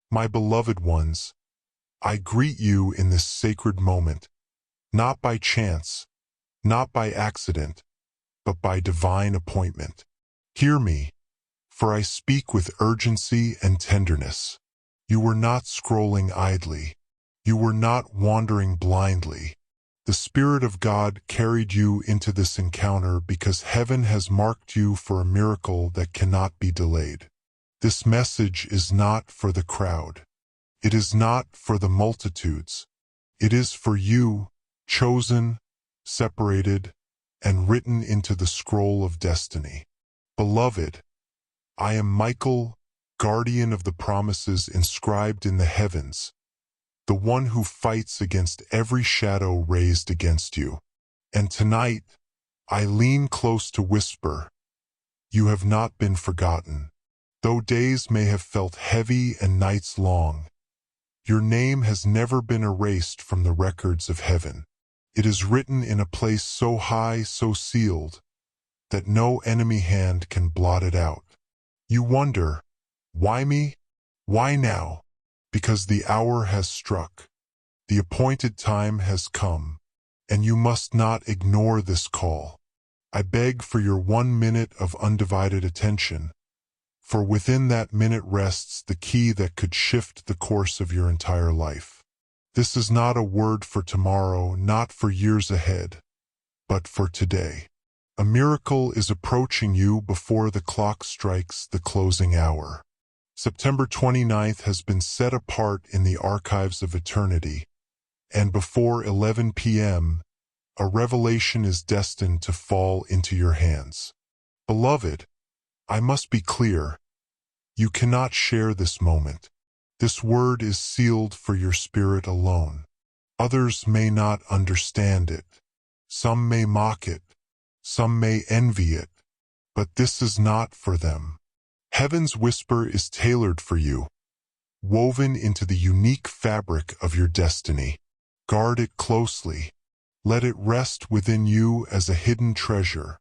My beloved ones, I greet you in this sacred moment, not by chance, not by accident, but by divine appointment. Hear me, for I speak with urgency and tenderness. You were not scrolling idly. You were not wandering blindly. The Spirit of God carried you into this encounter because heaven has marked you for a miracle that cannot be delayed. This message is not for the crowd. It is not for the multitudes. It is for you, chosen, separated, and written into the scroll of destiny. Beloved, I am Michael, guardian of the promises inscribed in the heavens, the one who fights against every shadow raised against you. And tonight, I lean close to whisper, you have not been forgotten. Though days may have felt heavy and nights long, your name has never been erased from the records of heaven. It is written in a place so high, so sealed, that no enemy hand can blot it out. You wonder, why me? Why now? Because the hour has struck. The appointed time has come, and you must not ignore this call. I beg for your 1 minute of undivided attention, for within that minute rests the key that could shift the course of your entire life. This is not a word for tomorrow, not for years ahead, but for today. A miracle is approaching you before the clock strikes the closing hour. September 29th has been set apart in the archives of eternity, and before 11 p.m., a revelation is destined to fall into your hands. Beloved, I must be clear. You cannot share this moment. This word is sealed for your spirit alone. Others may not understand it. Some may mock it. Some may envy it. But this is not for them. Heaven's whisper is tailored for you, woven into the unique fabric of your destiny. Guard it closely. Let it rest within you as a hidden treasure.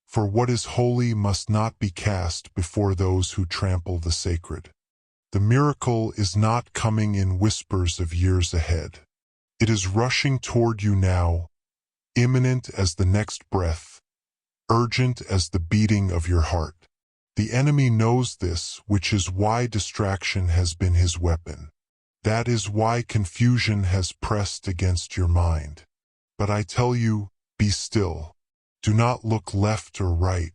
For what is holy must not be cast before those who trample the sacred. The miracle is not coming in whispers of years ahead. It is rushing toward you now, imminent as the next breath, urgent as the beating of your heart. The enemy knows this, which is why distraction has been his weapon. That is why confusion has pressed against your mind. But I tell you, be still. Do not look left or right.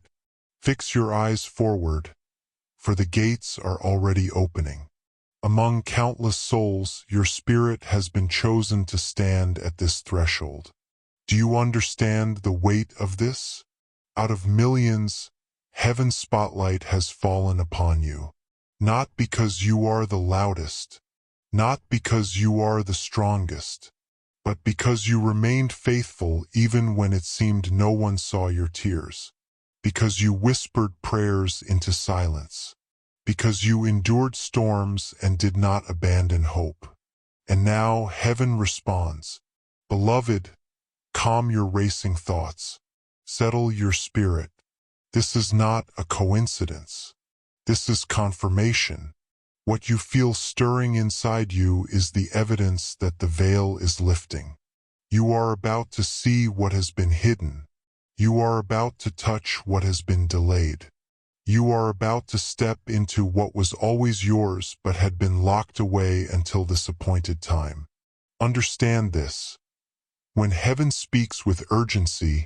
Fix your eyes forward, for the gates are already opening. Among countless souls, your spirit has been chosen to stand at this threshold. Do you understand the weight of this? Out of millions, heaven's spotlight has fallen upon you. Not because you are the loudest, not because you are the strongest, but because you remained faithful even when it seemed no one saw your tears. Because you whispered prayers into silence. Because you endured storms and did not abandon hope. And now heaven responds. Beloved, calm your racing thoughts. Settle your spirit. This is not a coincidence. This is confirmation. What you feel stirring inside you is the evidence that the veil is lifting. You are about to see what has been hidden. You are about to touch what has been delayed. You are about to step into what was always yours but had been locked away until this appointed time. Understand this. When heaven speaks with urgency,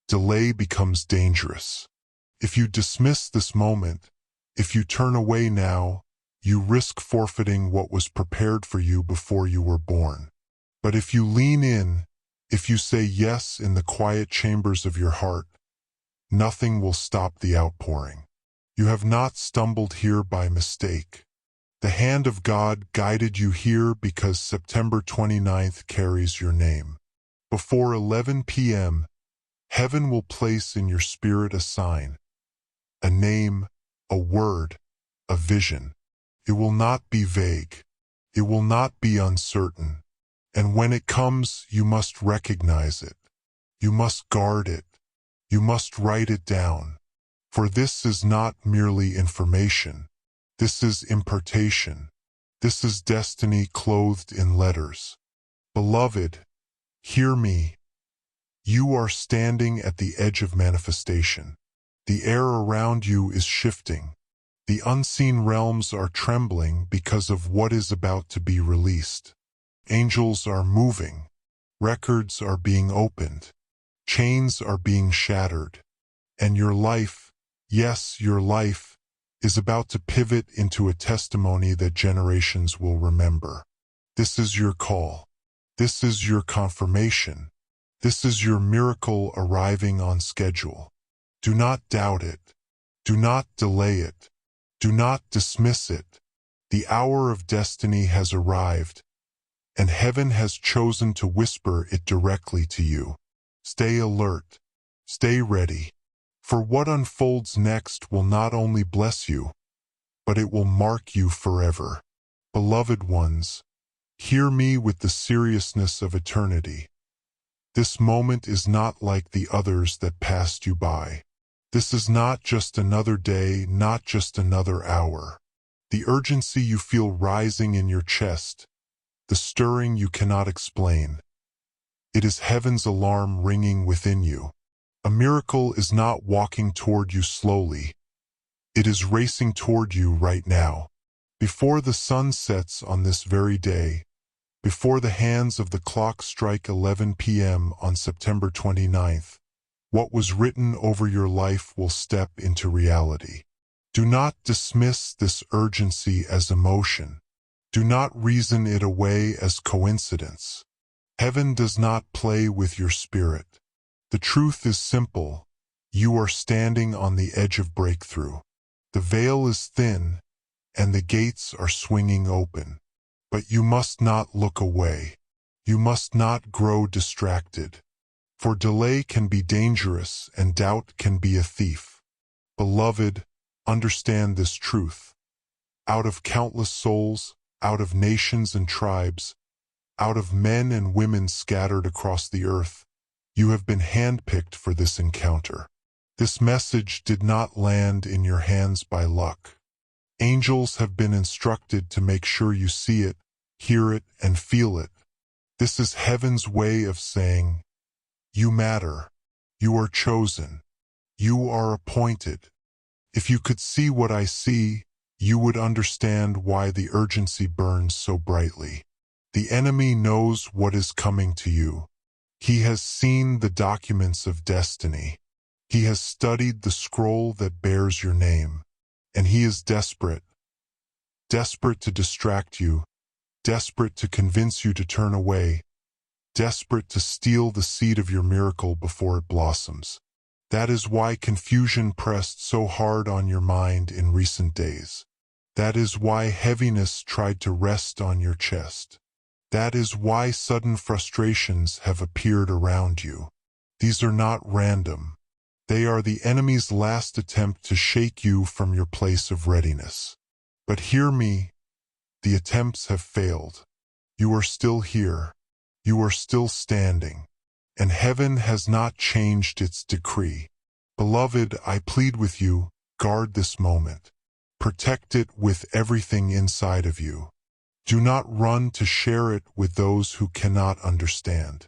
delay becomes dangerous. If you dismiss this moment, if you turn away now, you risk forfeiting what was prepared for you before you were born. But if you lean in, if you say yes in the quiet chambers of your heart, nothing will stop the outpouring. You have not stumbled here by mistake. The hand of God guided you here because September 29th carries your name. Before 11 p.m., heaven will place in your spirit a sign, a name, a word, a vision. It will not be vague. It will not be uncertain. And when it comes, you must recognize it. You must guard it. You must write it down. For this is not merely information. This is impartation. This is destiny clothed in letters. Beloved, hear me. You are standing at the edge of manifestation. The air around you is shifting. The unseen realms are trembling because of what is about to be released. Angels are moving. Records are being opened. Chains are being shattered. And your life, yes, your life, is about to pivot into a testimony that generations will remember. This is your call. This is your confirmation. This is your miracle arriving on schedule. Do not doubt it. Do not delay it. Do not dismiss it. The hour of destiny has arrived, and heaven has chosen to whisper it directly to you. Stay alert. Stay ready. For what unfolds next will not only bless you, but it will mark you forever. Beloved ones, hear me with the seriousness of eternity. This moment is not like the others that passed you by. This is not just another day, not just another hour. The urgency you feel rising in your chest, the stirring you cannot explain. It is heaven's alarm ringing within you. A miracle is not walking toward you slowly. It is racing toward you right now. Before the sun sets on this very day, before the hands of the clock strike 11 p.m. on September 29th, what was written over your life will step into reality. Do not dismiss this urgency as emotion. Do not reason it away as coincidence. Heaven does not play with your spirit. The truth is simple. You are standing on the edge of breakthrough. The veil is thin, and the gates are swinging open. But you must not look away. You must not grow distracted. For delay can be dangerous, and doubt can be a thief. Beloved, understand this truth. Out of countless souls, out of nations and tribes, out of men and women scattered across the earth, you have been handpicked for this encounter. This message did not land in your hands by luck. Angels have been instructed to make sure you see it, hear it, and feel it. This is heaven's way of saying, you matter. You are chosen. You are appointed. If you could see what I see, you would understand why the urgency burns so brightly. The enemy knows what is coming to you. He has seen the documents of destiny. He has studied the scroll that bears your name. And he is desperate. Desperate to distract you. Desperate to convince you to turn away. Desperate to steal the seed of your miracle before it blossoms. That is why confusion pressed so hard on your mind in recent days. That is why heaviness tried to rest on your chest. That is why sudden frustrations have appeared around you. These are not random. They are the enemy's last attempt to shake you from your place of readiness. But hear me, the attempts have failed. You are still here. You are still standing. And heaven has not changed its decree. Beloved, I plead with you, guard this moment. Protect it with everything inside of you. Do not run to share it with those who cannot understand.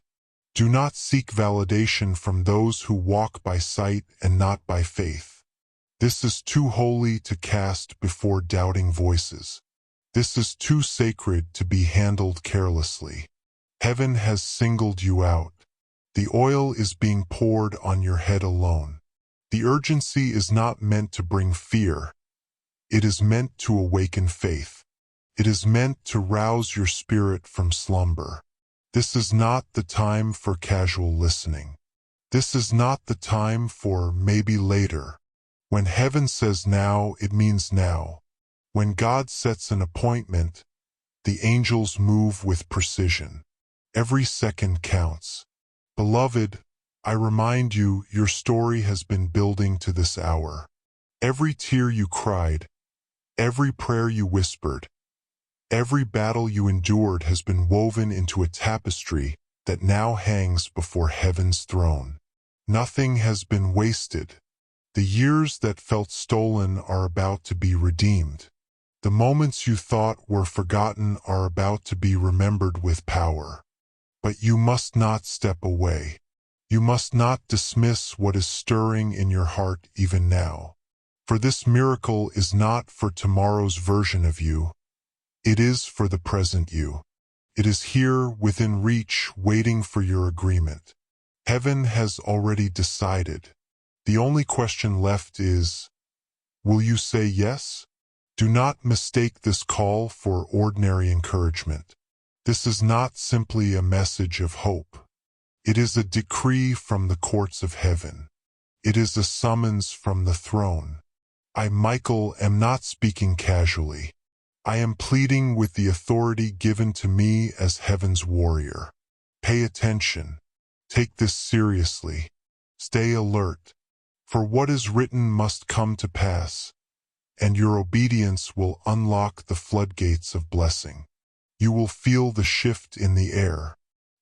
Do not seek validation from those who walk by sight and not by faith. This is too holy to cast before doubting voices. This is too sacred to be handled carelessly. Heaven has singled you out. The oil is being poured on your head alone. The urgency is not meant to bring fear. It is meant to awaken faith. It is meant to rouse your spirit from slumber. This is not the time for casual listening. This is not the time for maybe later. When heaven says now, it means now. When God sets an appointment, the angels move with precision. Every second counts. Beloved, I remind you, your story has been building to this hour. Every tear you cried, every prayer you whispered, every battle you endured has been woven into a tapestry that now hangs before heaven's throne. Nothing has been wasted. The years that felt stolen are about to be redeemed. The moments you thought were forgotten are about to be remembered with power. But you must not step away. You must not dismiss what is stirring in your heart even now. For this miracle is not for tomorrow's version of you. It is for the present you. It is here within reach, waiting for your agreement. Heaven has already decided. The only question left is, will you say yes? Do not mistake this call for ordinary encouragement. This is not simply a message of hope. It is a decree from the courts of heaven. It is a summons from the throne. I, Michael, am not speaking casually. I am pleading with the authority given to me as heaven's warrior. Pay attention. Take this seriously. Stay alert. For what is written must come to pass, and your obedience will unlock the floodgates of blessing. You will feel the shift in the air.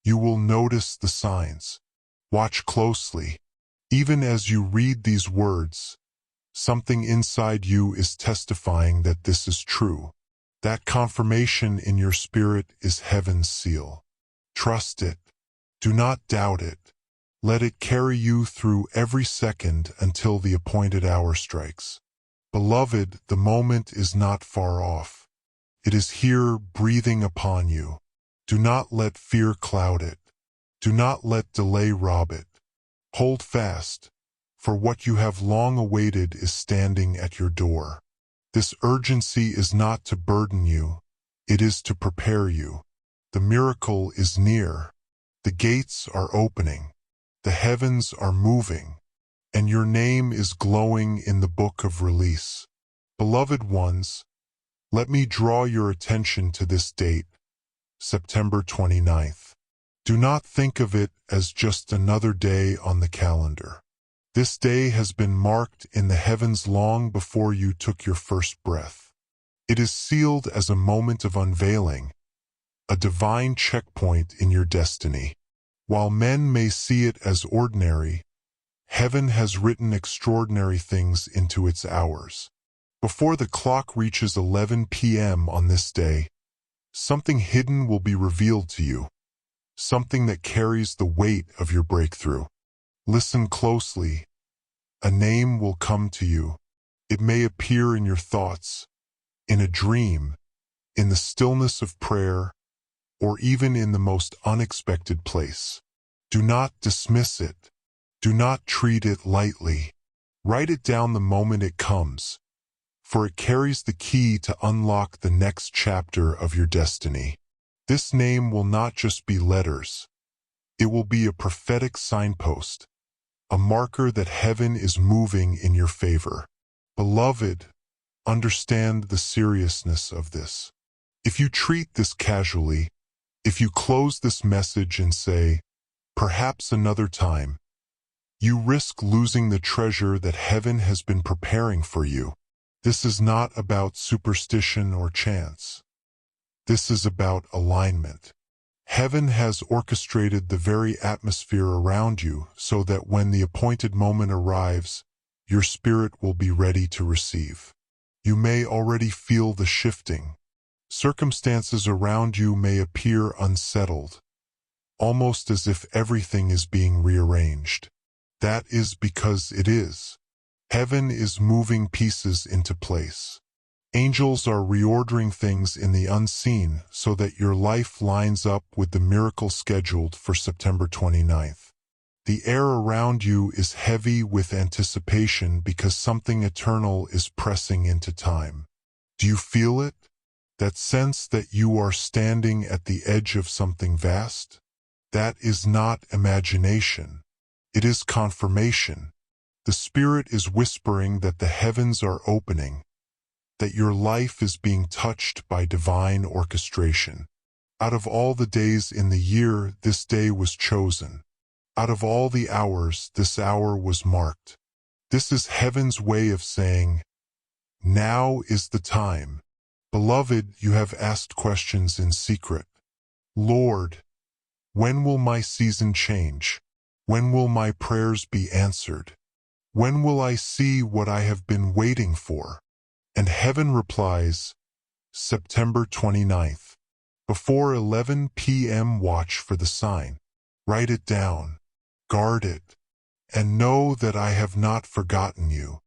You will notice the signs. Watch closely. Even as you read these words, something inside you is testifying that this is true. That confirmation in your spirit is heaven's seal. Trust it. Do not doubt it. Let it carry you through every second until the appointed hour strikes. Beloved, the moment is not far off. It is here breathing upon you. Do not let fear cloud it. Do not let delay rob it. Hold fast, for what you have long awaited is standing at your door. This urgency is not to burden you. It is to prepare you. The miracle is near. The gates are opening. The heavens are moving. And your name is glowing in the book of release. Beloved ones, let me draw your attention to this date, September 29th. Do not think of it as just another day on the calendar. This day has been marked in the heavens long before you took your first breath. It is sealed as a moment of unveiling, a divine checkpoint in your destiny. While men may see it as ordinary, heaven has written extraordinary things into its hours. Before the clock reaches 11 p.m. on this day, something hidden will be revealed to you, something that carries the weight of your breakthrough. Listen closely. A name will come to you. It may appear in your thoughts, in a dream, in the stillness of prayer, or even in the most unexpected place. Do not dismiss it. Do not treat it lightly. Write it down the moment it comes, for it carries the key to unlock the next chapter of your destiny. This name will not just be letters. It will be a prophetic signpost, a marker that heaven is moving in your favor. Beloved, understand the seriousness of this. If you treat this casually, if you close this message and say, perhaps another time, you risk losing the treasure that heaven has been preparing for you. This is not about superstition or chance. This is about alignment. Heaven has orchestrated the very atmosphere around you so that when the appointed moment arrives, your spirit will be ready to receive. You may already feel the shifting. Circumstances around you may appear unsettled, almost as if everything is being rearranged. That is because it is. Heaven is moving pieces into place. Angels are reordering things in the unseen so that your life lines up with the miracle scheduled for September 29th. The air around you is heavy with anticipation because something eternal is pressing into time. Do you feel it? That sense that you are standing at the edge of something vast? That is not imagination. It is confirmation. The Spirit is whispering that the heavens are opening, that your life is being touched by divine orchestration. Out of all the days in the year, this day was chosen. Out of all the hours, this hour was marked. This is heaven's way of saying, now is the time. Beloved, you have asked questions in secret. Lord, when will my season change? When will my prayers be answered? When will I see what I have been waiting for? And heaven replies, September 29th. Before 11 p.m. watch for the sign. Write it down. Guard it. And know that I have not forgotten you.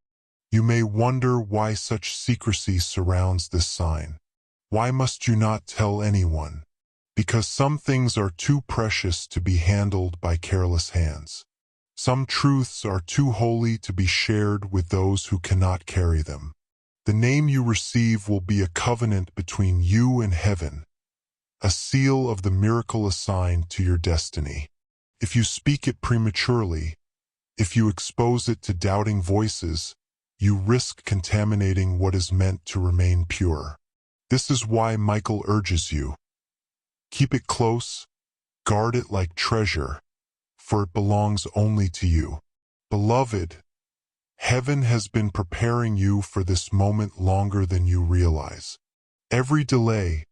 You may wonder why such secrecy surrounds this sign. Why must you not tell anyone? Because some things are too precious to be handled by careless hands. Some truths are too holy to be shared with those who cannot carry them. The name you receive will be a covenant between you and heaven, a seal of the miracle assigned to your destiny. If you speak it prematurely, if you expose it to doubting voices, you risk contaminating what is meant to remain pure. This is why Michael urges you. Keep it close, guard it like treasure, for it belongs only to you. Beloved, heaven has been preparing you for this moment longer than you realize. Every delay,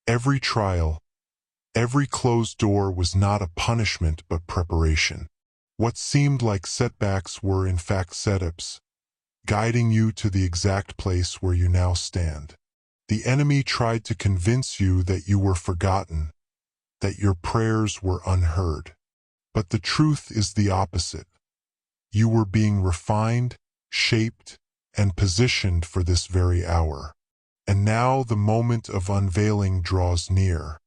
every trial, every closed door was not a punishment but preparation. What seemed like setbacks were in fact setups, guiding you to the exact place where you now stand. The enemy tried to convince you that you were forgotten, that your prayers were unheard. But the truth is the opposite. You were being refined, shaped, and positioned for this very hour. And now the moment of unveiling draws near.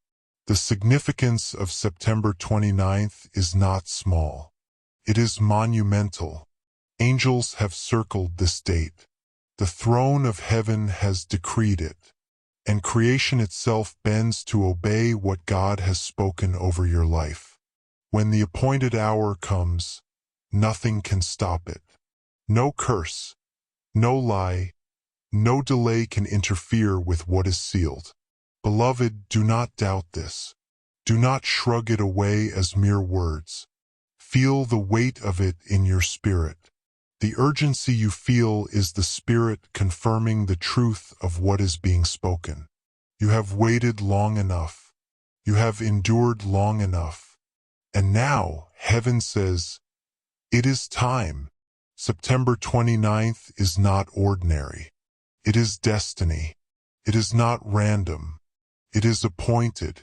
The significance of September 29th is not small. It is monumental. Angels have circled this date. The throne of heaven has decreed it, and creation itself bends to obey what God has spoken over your life. When the appointed hour comes, nothing can stop it. No curse, no lie, no delay can interfere with what is sealed. Beloved, do not doubt this. Do not shrug it away as mere words. Feel the weight of it in your spirit. The urgency you feel is the Spirit confirming the truth of what is being spoken. You have waited long enough. You have endured long enough. And now, heaven says, it is time. September 29th is not ordinary. It is destiny. It is not random. It is appointed.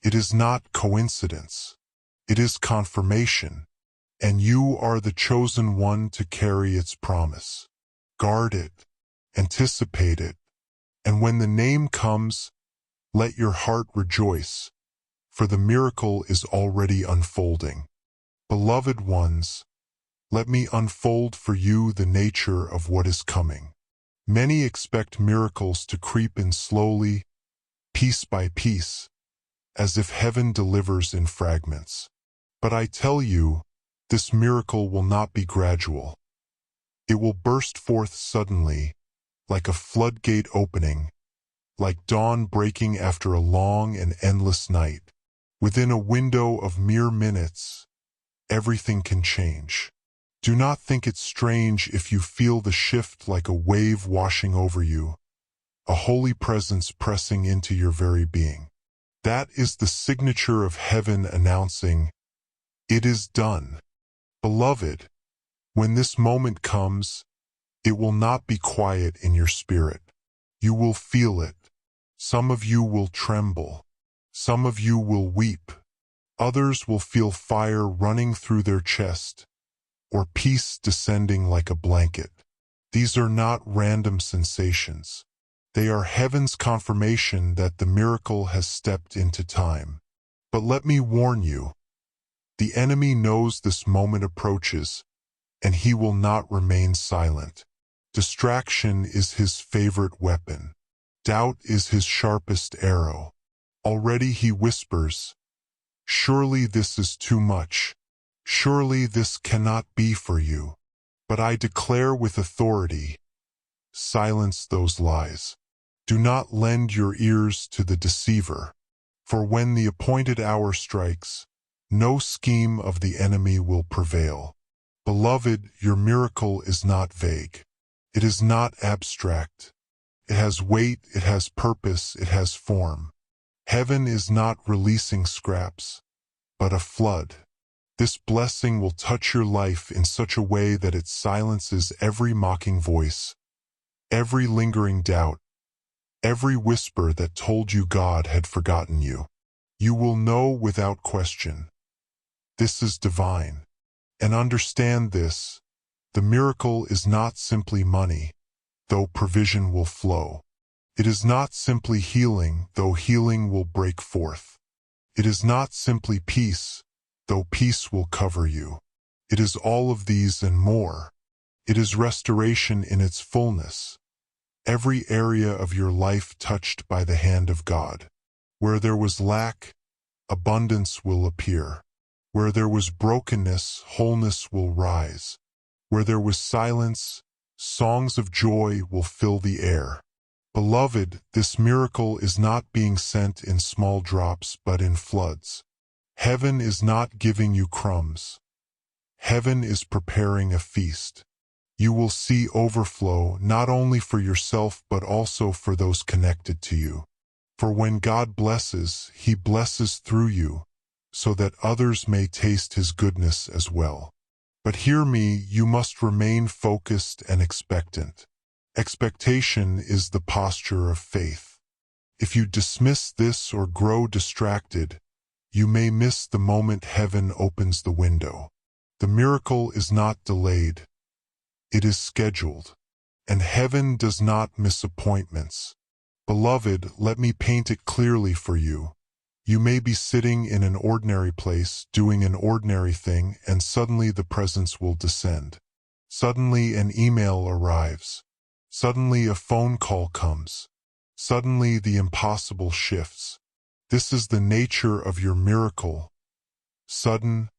It is not coincidence. It is confirmation. And you are the chosen one to carry its promise. Guard it, anticipate it, and when the name comes, let your heart rejoice, for the miracle is already unfolding. Beloved ones, let me unfold for you the nature of what is coming. Many expect miracles to creep in slowly, piece by piece, as if heaven delivers in fragments. But I tell you, this miracle will not be gradual. It will burst forth suddenly, like a floodgate opening, like dawn breaking after a long and endless night. Within a window of mere minutes, everything can change. Do not think it strange if you feel the shift like a wave washing over you, a holy presence pressing into your very being. That is the signature of heaven announcing, it is done. Beloved, when this moment comes, it will not be quiet in your spirit. You will feel it. Some of you will tremble. Some of you will weep. Others will feel fire running through their chest, or peace descending like a blanket. These are not random sensations. They are heaven's confirmation that the miracle has stepped into time. But let me warn you, the enemy knows this moment approaches, and he will not remain silent. Distraction is his favorite weapon. Doubt is his sharpest arrow. Already he whispers, surely this is too much. Surely this cannot be for you. But I declare with authority, silence those lies. Do not lend your ears to the deceiver. For when the appointed hour strikes, no scheme of the enemy will prevail. Beloved, your miracle is not vague. It is not abstract. It has weight, it has purpose, it has form. Heaven is not releasing scraps, but a flood. This blessing will touch your life in such a way that it silences every mocking voice, every lingering doubt, every whisper that told you God had forgotten you. You will know without question. This is divine. And understand this, the miracle is not simply money, though provision will flow. It is not simply healing, though healing will break forth. It is not simply peace, though peace will cover you. It is all of these and more. It is restoration in its fullness. Every area of your life touched by the hand of God. Where there was lack, abundance will appear. Where there was brokenness, wholeness will rise. Where there was silence, songs of joy will fill the air. Beloved, this miracle is not being sent in small drops but in floods. Heaven is not giving you crumbs. Heaven is preparing a feast. You will see overflow not only for yourself but also for those connected to you. For when God blesses, He blesses through you, so that others may taste His goodness as well. But hear me, you must remain focused and expectant. Expectation is the posture of faith. If you dismiss this or grow distracted, you may miss the moment heaven opens the window. The miracle is not delayed. It is scheduled. And heaven does not miss appointments. Beloved, let me paint it clearly for you. You may be sitting in an ordinary place, doing an ordinary thing, and suddenly the presence will descend. Suddenly an email arrives. Suddenly a phone call comes. Suddenly the impossible shifts. This is the nature of your miracle. Sudden,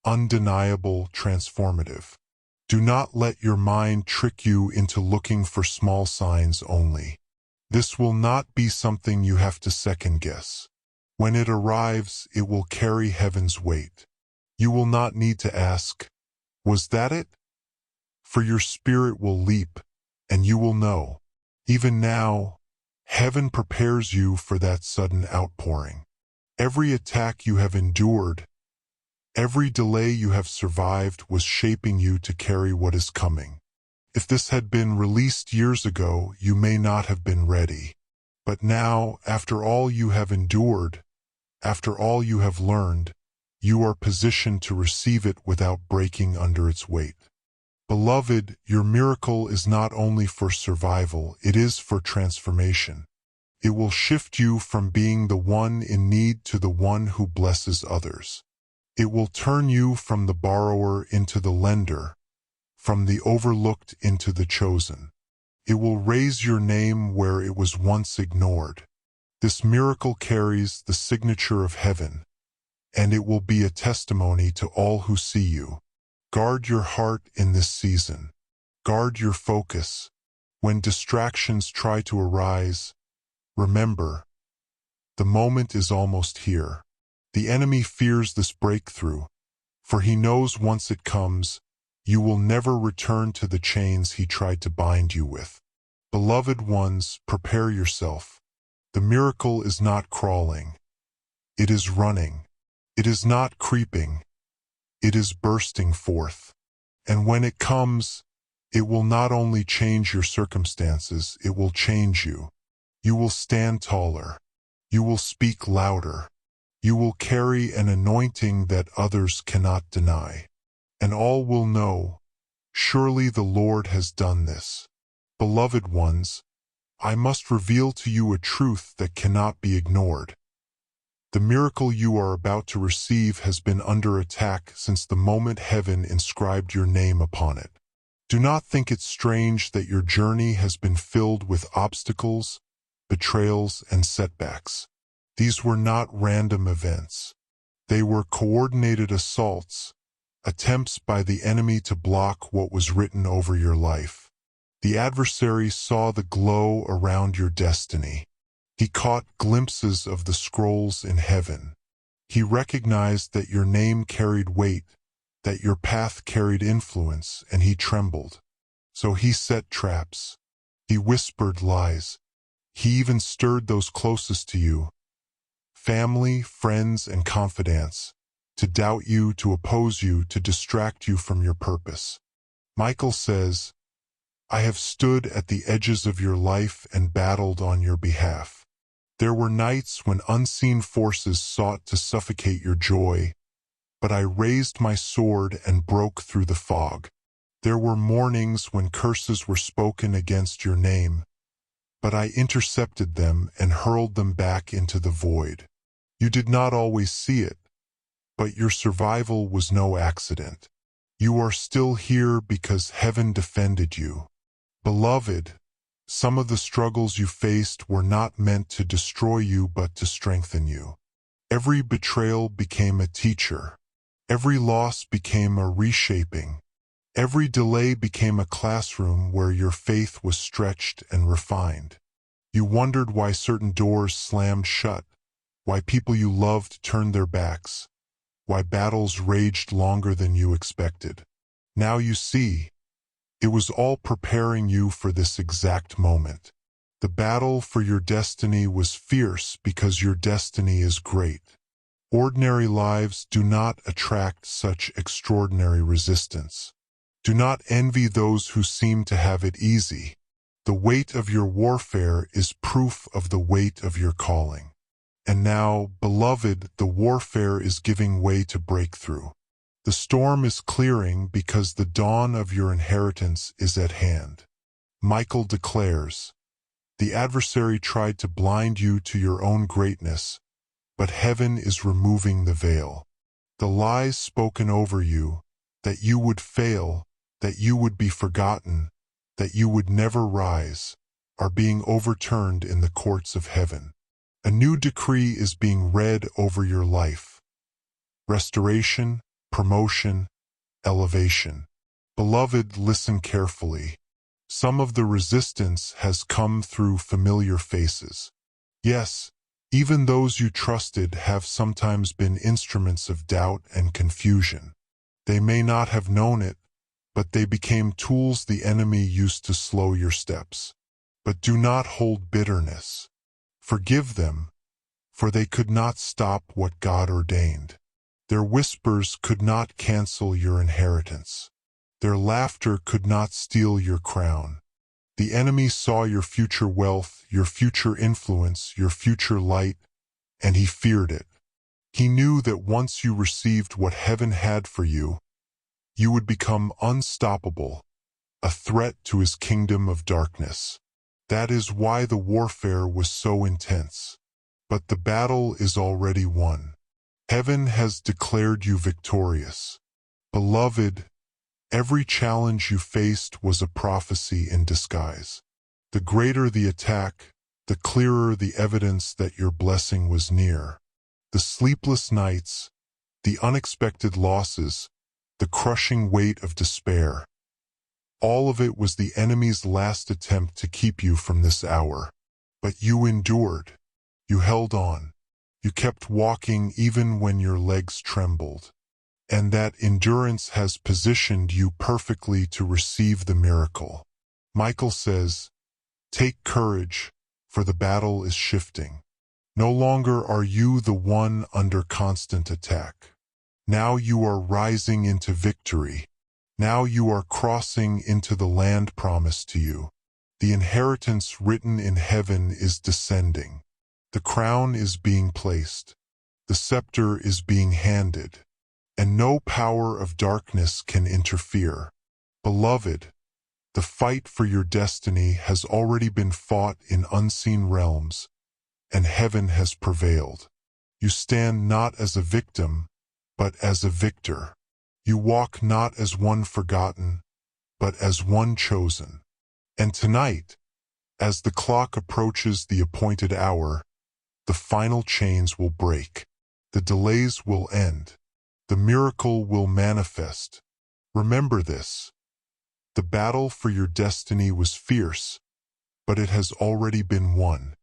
undeniable, transformative. Do not let your mind trick you into looking for small signs only. This will not be something you have to second-guess. When it arrives, it will carry heaven's weight. You will not need to ask, "Was that it?" For your spirit will leap, and you will know. Even now, heaven prepares you for that sudden outpouring. Every attack you have endured, every delay you have survived was shaping you to carry what is coming. If this had been released years ago, you may not have been ready. But now, after all you have endured, after all you have learned, you are positioned to receive it without breaking under its weight. Beloved, your miracle is not only for survival, it is for transformation. It will shift you from being the one in need to the one who blesses others. It will turn you from the borrower into the lender, from the overlooked into the chosen. It will raise your name where it was once ignored. This miracle carries the signature of heaven, and it will be a testimony to all who see you. Guard your heart in this season. Guard your focus. When distractions try to arise, remember, the moment is almost here. The enemy fears this breakthrough, for he knows once it comes, you will never return to the chains he tried to bind you with. Beloved ones, prepare yourself. The miracle is not crawling. It is running. It is not creeping. It is bursting forth. And when it comes, it will not only change your circumstances, it will change you. You will stand taller. You will speak louder. You will carry an anointing that others cannot deny. And all will know, surely the Lord has done this. Beloved ones, I must reveal to you a truth that cannot be ignored. The miracle you are about to receive has been under attack since the moment heaven inscribed your name upon it. Do not think it strange that your journey has been filled with obstacles, betrayals, and setbacks. These were not random events. They were coordinated assaults, attempts by the enemy to block what was written over your life. The adversary saw the glow around your destiny. He caught glimpses of the scrolls in heaven. He recognized that your name carried weight, that your path carried influence, and he trembled. So he set traps. He whispered lies. He even stirred those closest to you, family, friends, and confidants, to doubt you, to oppose you, to distract you from your purpose. Michael says, I have stood at the edges of your life and battled on your behalf. There were nights when unseen forces sought to suffocate your joy, but I raised my sword and broke through the fog. There were mornings when curses were spoken against your name, but I intercepted them and hurled them back into the void. You did not always see it, but your survival was no accident. You are still here because heaven defended you. Beloved, some of the struggles you faced were not meant to destroy you but to strengthen you. Every betrayal became a teacher. Every loss became a reshaping. Every delay became a classroom where your faith was stretched and refined. You wondered why certain doors slammed shut, why people you loved turned their backs, why battles raged longer than you expected. Now you see, it was all preparing you for this exact moment. The battle for your destiny was fierce because your destiny is great. Ordinary lives do not attract such extraordinary resistance. Do not envy those who seem to have it easy. The weight of your warfare is proof of the weight of your calling. And now, beloved, the warfare is giving way to breakthrough. The storm is clearing because the dawn of your inheritance is at hand. Michael declares, "The adversary tried to blind you to your own greatness, but heaven is removing the veil. The lies spoken over you, that you would fail, that you would be forgotten, that you would never rise, are being overturned in the courts of heaven. A new decree is being read over your life. Restoration, promotion, elevation. Beloved, listen carefully. Some of the resistance has come through familiar faces. Yes, even those you trusted have sometimes been instruments of doubt and confusion. They may not have known it, but they became tools the enemy used to slow your steps. But do not hold bitterness. Forgive them, for they could not stop what God ordained. Their whispers could not cancel your inheritance. Their laughter could not steal your crown. The enemy saw your future wealth, your future influence, your future light, and he feared it. He knew that once you received what heaven had for you, you would become unstoppable, a threat to his kingdom of darkness. That is why the warfare was so intense. But the battle is already won. Heaven has declared you victorious. Beloved, every challenge you faced was a prophecy in disguise. The greater the attack, the clearer the evidence that your blessing was near. The sleepless nights, the unexpected losses, the crushing weight of despair. All of it was the enemy's last attempt to keep you from this hour. But you endured. You held on. You kept walking even when your legs trembled. And that endurance has positioned you perfectly to receive the miracle. Michael says, "Take courage, for the battle is shifting. No longer are you the one under constant attack. Now you are rising into victory. Now you are crossing into the land promised to you. The inheritance written in heaven is descending. The crown is being placed. The scepter is being handed. And no power of darkness can interfere. Beloved, the fight for your destiny has already been fought in unseen realms, and heaven has prevailed. You stand not as a victim, but as a victor. You walk not as one forgotten, but as one chosen. And tonight, as the clock approaches the appointed hour, the final chains will break. The delays will end. The miracle will manifest. Remember this. The battle for your destiny was fierce, but it has already been won.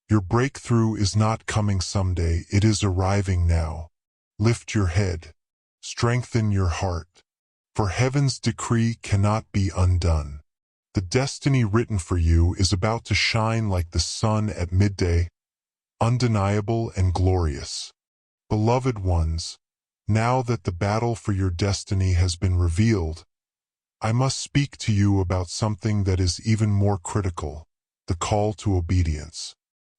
Your breakthrough is not coming someday, it is arriving now. Lift your head. Strengthen your heart. For heaven's decree cannot be undone. The destiny written for you is about to shine like the sun at midday, undeniable and glorious. Beloved ones, now that the battle for your destiny has been revealed, I must speak to you about something that is even more critical, the call to obedience.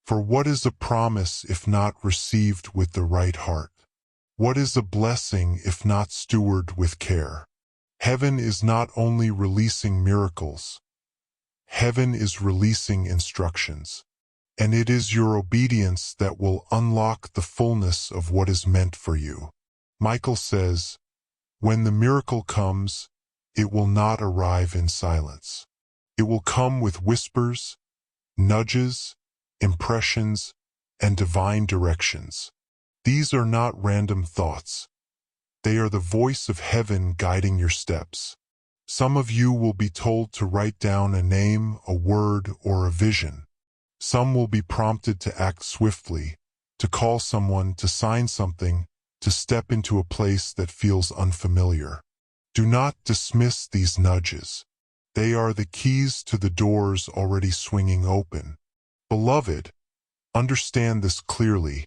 For what is a promise if not received with the right heart? What is a blessing if not stewarded with care? Heaven is not only releasing miracles, heaven is releasing instructions. And it is your obedience that will unlock the fullness of what is meant for you. Michael says, when the miracle comes, it will not arrive in silence. It will come with whispers, nudges, impressions, and divine directions. These are not random thoughts. They are the voice of heaven guiding your steps. Some of you will be told to write down a name, a word, or a vision. Some will be prompted to act swiftly, to call someone, to sign something, to step into a place that feels unfamiliar. Do not dismiss these nudges. They are the keys to the doors already swinging open. Beloved, understand this clearly.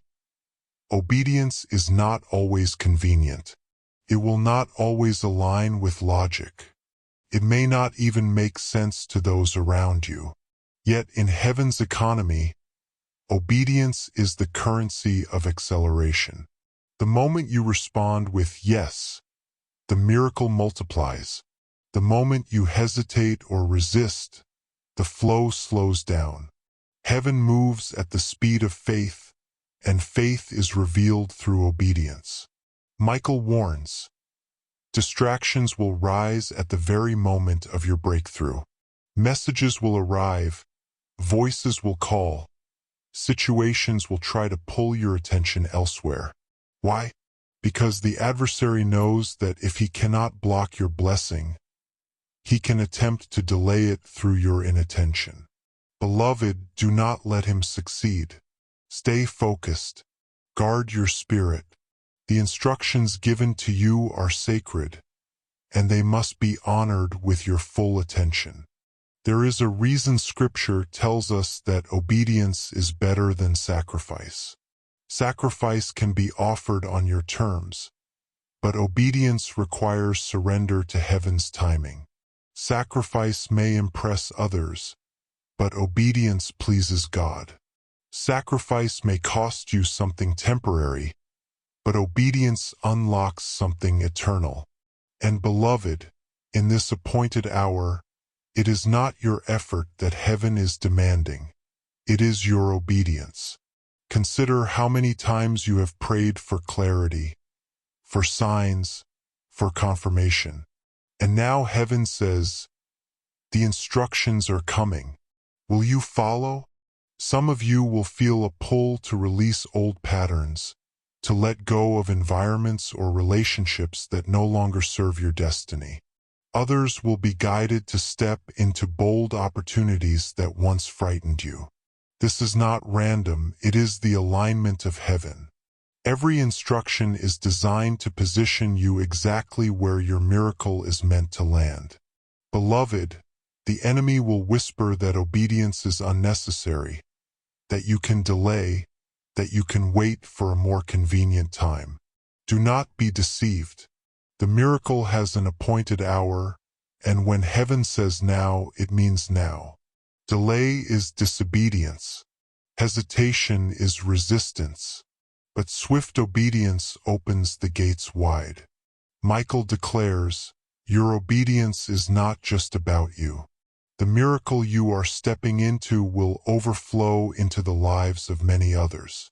Obedience is not always convenient. It will not always align with logic. It may not even make sense to those around you. Yet in heaven's economy, obedience is the currency of acceleration. The moment you respond with yes, the miracle multiplies. The moment you hesitate or resist, the flow slows down. Heaven moves at the speed of faith, and faith is revealed through obedience. Michael warns, distractions will rise at the very moment of your breakthrough. Messages will arrive, voices will call, situations will try to pull your attention elsewhere. Why? Because the adversary knows that if he cannot block your blessing, he can attempt to delay it through your inattention. Beloved, do not let him succeed. Stay focused. Guard your spirit. The instructions given to you are sacred, and they must be honored with your full attention. There is a reason Scripture tells us that obedience is better than sacrifice. Sacrifice can be offered on your terms, but obedience requires surrender to heaven's timing. Sacrifice may impress others, but obedience pleases God. Sacrifice may cost you something temporary, but obedience unlocks something eternal. And beloved, in this appointed hour, it is not your effort that heaven is demanding. It is your obedience. Consider how many times you have prayed for clarity, for signs, for confirmation. And now heaven says, the instructions are coming. Will you follow? Some of you will feel a pull to release old patterns, to let go of environments or relationships that no longer serve your destiny. Others will be guided to step into bold opportunities that once frightened you. This is not random, it is the alignment of heaven. Every instruction is designed to position you exactly where your miracle is meant to land. Beloved, the enemy will whisper that obedience is unnecessary, that you can delay, that you can wait for a more convenient time. Do not be deceived. The miracle has an appointed hour, and when heaven says now, it means now. Delay is disobedience. Hesitation is resistance. But swift obedience opens the gates wide. Michael declares, your obedience is not just about you. The miracle you are stepping into will overflow into the lives of many others.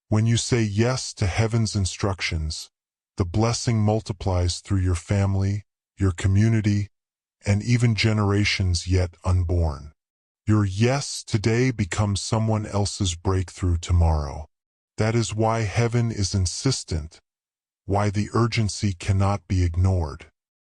When you say yes to heaven's instructions, the blessing multiplies through your family, your community, and even generations yet unborn. Your yes today becomes someone else's breakthrough tomorrow. That is why heaven is insistent, why the urgency cannot be ignored.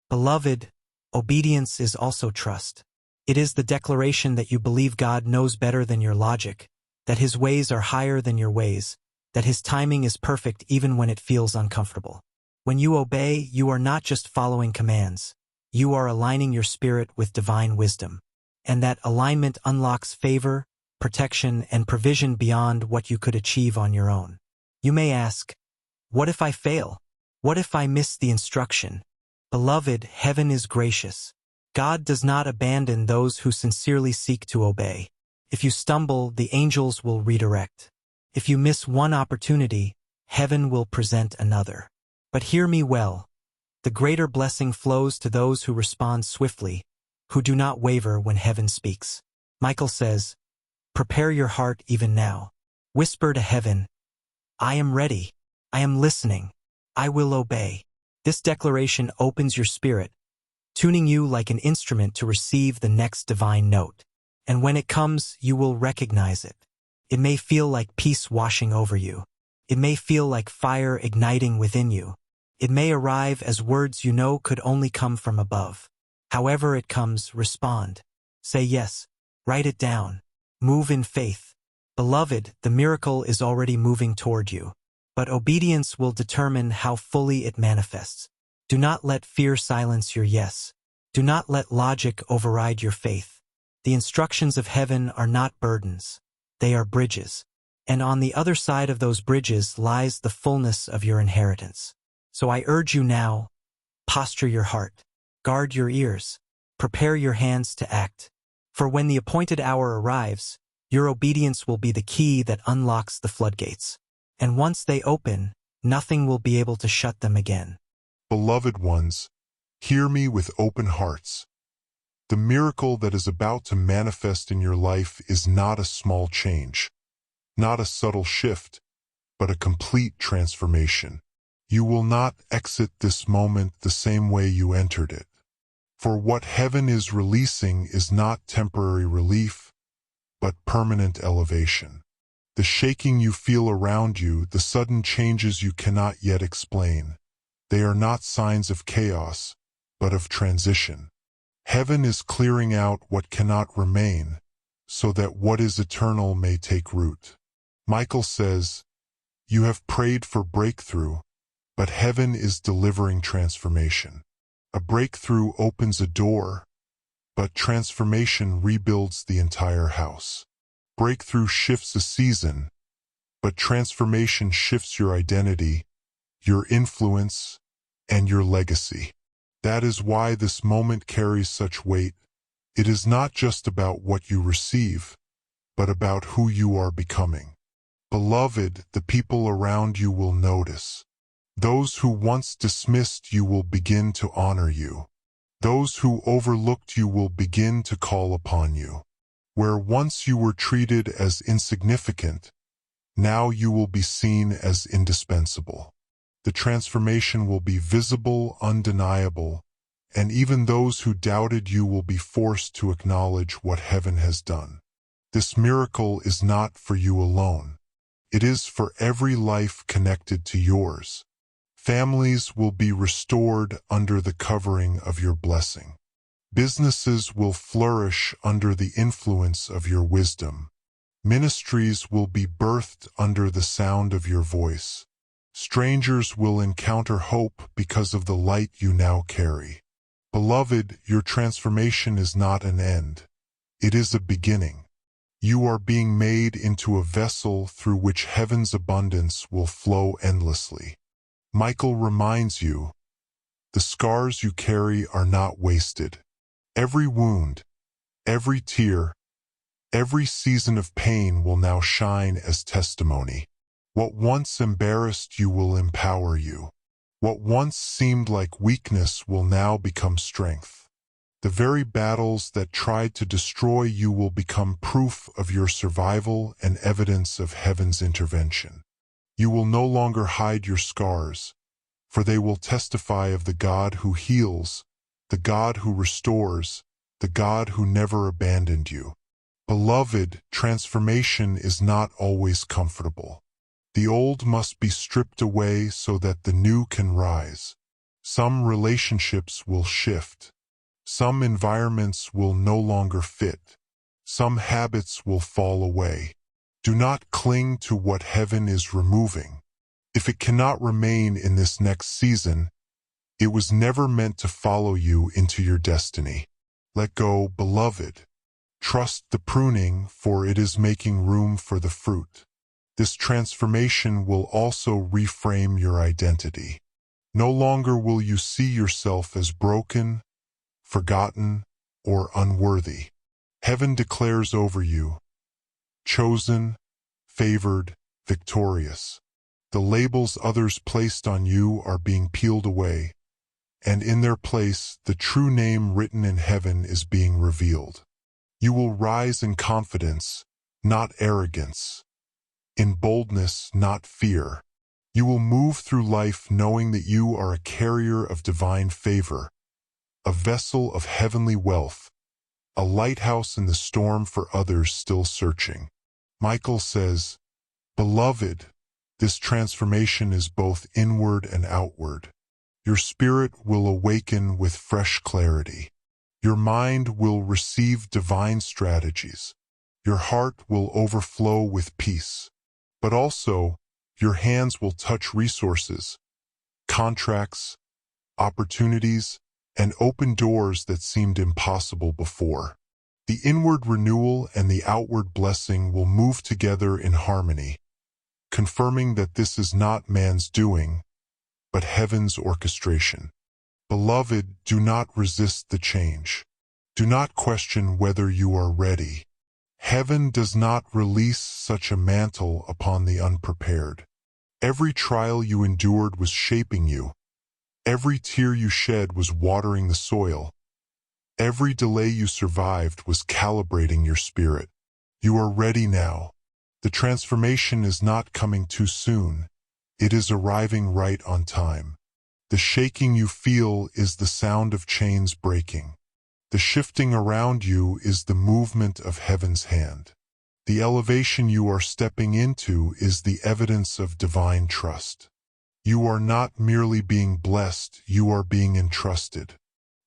Beloved, obedience is also trust. It is the declaration that you believe God knows better than your logic, that His ways are higher than your ways, that His timing is perfect even when it feels uncomfortable. When you obey, you are not just following commands. You are aligning your spirit with divine wisdom. And that alignment unlocks favor, protection, and provision beyond what you could achieve on your own. You may ask, what if I fail? What if I miss the instruction? Beloved, heaven is gracious. God does not abandon those who sincerely seek to obey. If you stumble, the angels will redirect. If you miss one opportunity, heaven will present another. But hear me well. The greater blessing flows to those who respond swiftly, who do not waver when heaven speaks. Michael says, prepare your heart even now. Whisper to heaven, I am ready. I am listening. I will obey. This declaration opens your spirit, tuning you like an instrument to receive the next divine note. And when it comes, you will recognize it. It may feel like peace washing over you. It may feel like fire igniting within you. It may arrive as words you know could only come from above. However it comes, respond. Say yes. Write it down. Move in faith. Beloved, the miracle is already moving toward you. But obedience will determine how fully it manifests. Do not let fear silence your yes. Do not let logic override your faith. The instructions of heaven are not burdens. They are bridges. And on the other side of those bridges lies the fullness of your inheritance. So I urge you now, posture your heart, guard your ears, prepare your hands to act. For when the appointed hour arrives, your obedience will be the key that unlocks the floodgates. And once they open, nothing will be able to shut them again. Beloved ones, hear me with open hearts. The miracle that is about to manifest in your life is not a small change, not a subtle shift, but a complete transformation. You will not exit this moment the same way you entered it. For what heaven is releasing is not temporary relief, but permanent elevation. The shaking you feel around you, the sudden changes you cannot yet explain, they are not signs of chaos, but of transition. Heaven is clearing out what cannot remain, so that what is eternal may take root. Michael says, you have prayed for breakthrough, but heaven is delivering transformation. A breakthrough opens a door, but transformation rebuilds the entire house. Breakthrough shifts a season, but transformation shifts your identity, your influence, and your legacy. That is why this moment carries such weight. It is not just about what you receive, but about who you are becoming. Beloved, the people around you will notice. Those who once dismissed you will begin to honor you. Those who overlooked you will begin to call upon you. Where once you were treated as insignificant, now you will be seen as indispensable. The transformation will be visible, undeniable, and even those who doubted you will be forced to acknowledge what heaven has done. This miracle is not for you alone. It is for every life connected to yours. Families will be restored under the covering of your blessing. Businesses will flourish under the influence of your wisdom. Ministries will be birthed under the sound of your voice. Strangers will encounter hope because of the light you now carry. Beloved, your transformation is not an end. It is a beginning. You are being made into a vessel through which heaven's abundance will flow endlessly. Michael reminds you, the scars you carry are not wasted. Every wound, every tear, every season of pain will now shine as testimony. What once embarrassed you will empower you. What once seemed like weakness will now become strength. The very battles that tried to destroy you will become proof of your survival and evidence of heaven's intervention. You will no longer hide your scars, for they will testify of the God who heals, the God who restores, the God who never abandoned you. Beloved, transformation is not always comfortable. The old must be stripped away so that the new can rise. Some relationships will shift. Some environments will no longer fit. Some habits will fall away. Do not cling to what heaven is removing. If it cannot remain in this next season, it was never meant to follow you into your destiny. Let go, beloved. Trust the pruning, for it is making room for the fruit. This transformation will also reframe your identity. No longer will you see yourself as broken, forgotten, or unworthy. Heaven declares over you, chosen, favored, victorious. The labels others placed on you are being peeled away, and in their place, the true name written in heaven is being revealed. You will rise in confidence, not arrogance, in boldness, not fear. You will move through life knowing that you are a carrier of divine favor, a vessel of heavenly wealth, a lighthouse in the storm for others still searching. Michael says, "Beloved, this transformation is both inward and outward. Your spirit will awaken with fresh clarity. Your mind will receive divine strategies. Your heart will overflow with peace. But also, your hands will touch resources, contracts, opportunities, and open doors that seemed impossible before. The inward renewal and the outward blessing will move together in harmony, confirming that this is not man's doing, but heaven's orchestration. Beloved, do not resist the change. Do not question whether you are ready. Heaven does not release such a mantle upon the unprepared. Every trial you endured was shaping you. Every tear you shed was watering the soil. Every delay you survived was calibrating your spirit. You are ready now. The transformation is not coming too soon. It is arriving right on time. The shaking you feel is the sound of chains breaking. The shifting around you is the movement of heaven's hand. The elevation you are stepping into is the evidence of divine trust. You are not merely being blessed, you are being entrusted.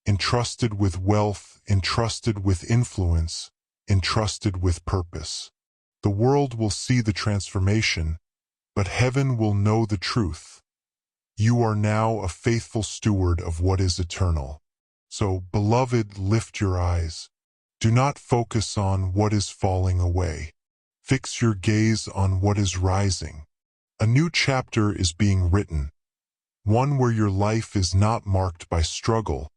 Entrusted with wealth, entrusted with influence, entrusted with purpose. The world will see the transformation, but heaven will know the truth. You are now a faithful steward of what is eternal. So, beloved, lift your eyes. Do not focus on what is falling away. Fix your gaze on what is rising. A new chapter is being written, one where your life is not marked by struggle,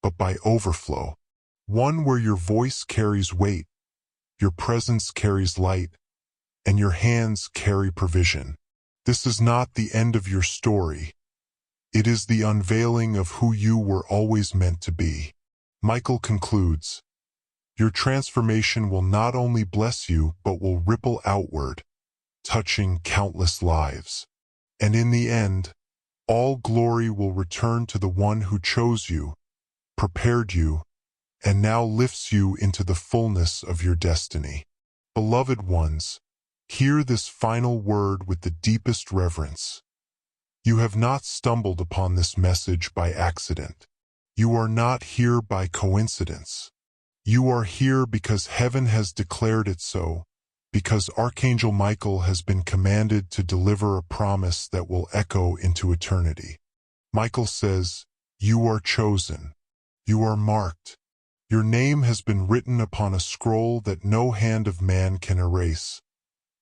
but by overflow. One where your voice carries weight, your presence carries light, and your hands carry provision. This is not the end of your story. It is the unveiling of who you were always meant to be. Michael concludes, your transformation will not only bless you, but will ripple outward, touching countless lives. And in the end, all glory will return to the one who chose you, prepared you, and now lifts you into the fullness of your destiny. Beloved ones, hear this final word with the deepest reverence. You have not stumbled upon this message by accident. You are not here by coincidence. You are here because heaven has declared it so, because Archangel Michael has been commanded to deliver a promise that will echo into eternity. Michael says, you are chosen. You are marked. Your name has been written upon a scroll that no hand of man can erase.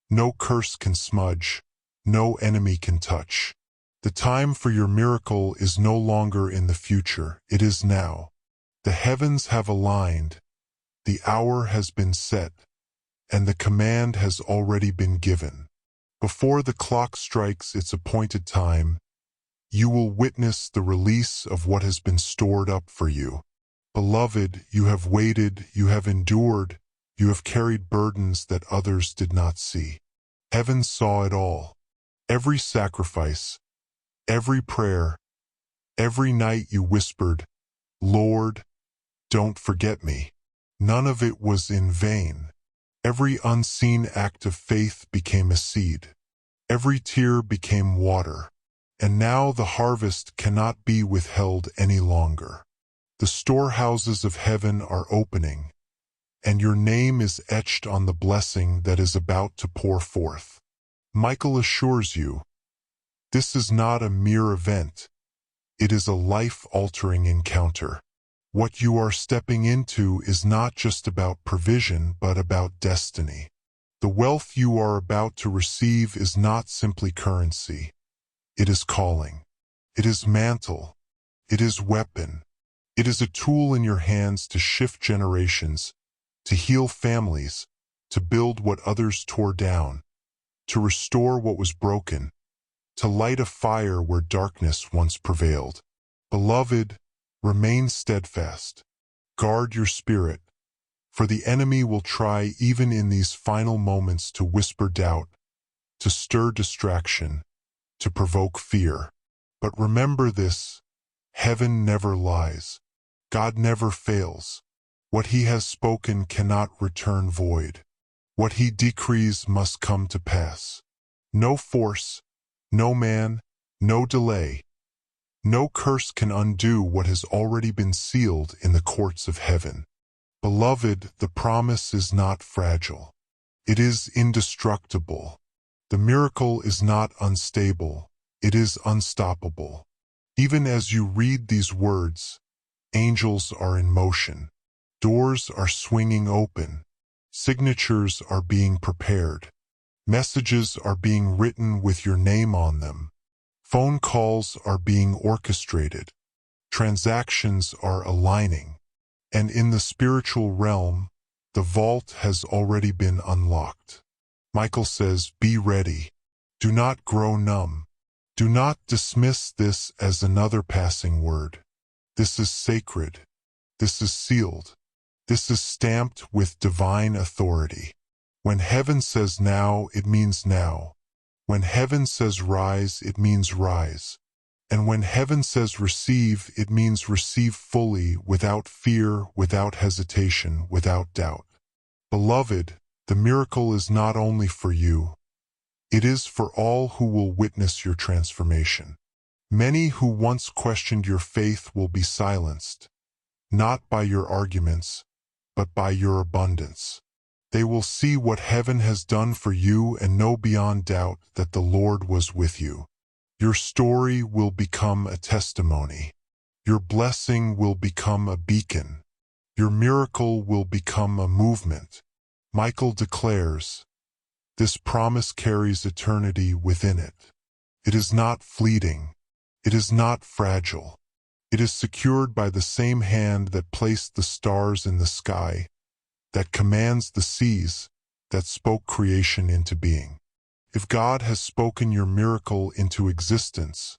No curse can smudge. No enemy can touch. The time for your miracle is no longer in the future, it is now. The heavens have aligned, the hour has been set, and the command has already been given. Before the clock strikes its appointed time, you will witness the release of what has been stored up for you. Beloved, you have waited, you have endured, you have carried burdens that others did not see. Heaven saw it all. Every sacrifice, every prayer, every night you whispered, Lord, don't forget me. None of it was in vain. Every unseen act of faith became a seed. Every tear became water. And now the harvest cannot be withheld any longer. The storehouses of heaven are opening, and your name is etched on the blessing that is about to pour forth. Michael assures you, this is not a mere event. It is a life-altering encounter. What you are stepping into is not just about provision, but about destiny. The wealth you are about to receive is not simply currency. It is calling. It is mantle. It is weapon. It is a tool in your hands to shift generations, to heal families, to build what others tore down, to restore what was broken, to light a fire where darkness once prevailed. Beloved, remain steadfast. Guard your spirit, for the enemy will try even in these final moments to whisper doubt, to stir distraction, to provoke fear. But remember this, heaven never lies. God never fails. What he has spoken cannot return void. What he decrees must come to pass. No force, no man, no delay. No curse can undo what has already been sealed in the courts of heaven. Beloved, the promise is not fragile. It is indestructible. The miracle is not unstable. It is unstoppable. Even as you read these words, angels are in motion. Doors are swinging open. Signatures are being prepared. Messages are being written with your name on them. Phone calls are being orchestrated. Transactions are aligning. And in the spiritual realm, the vault has already been unlocked. Michael says, be ready. Do not grow numb. Do not dismiss this as another passing word. This is sacred. This is sealed. This is stamped with divine authority. When heaven says now, it means now. When heaven says rise, it means rise. And when heaven says receive, it means receive fully, without fear, without hesitation, without doubt. Beloved, the miracle is not only for you. It is for all who will witness your transformation. Many who once questioned your faith will be silenced, not by your arguments, but by your abundance. They will see what heaven has done for you and know beyond doubt that the Lord was with you. Your story will become a testimony. Your blessing will become a beacon. Your miracle will become a movement. Michael declares, this promise carries eternity within it. It is not fleeting. It is not fragile. It is secured by the same hand that placed the stars in the sky, that commands the seas, that spoke creation into being. If God has spoken your miracle into existence,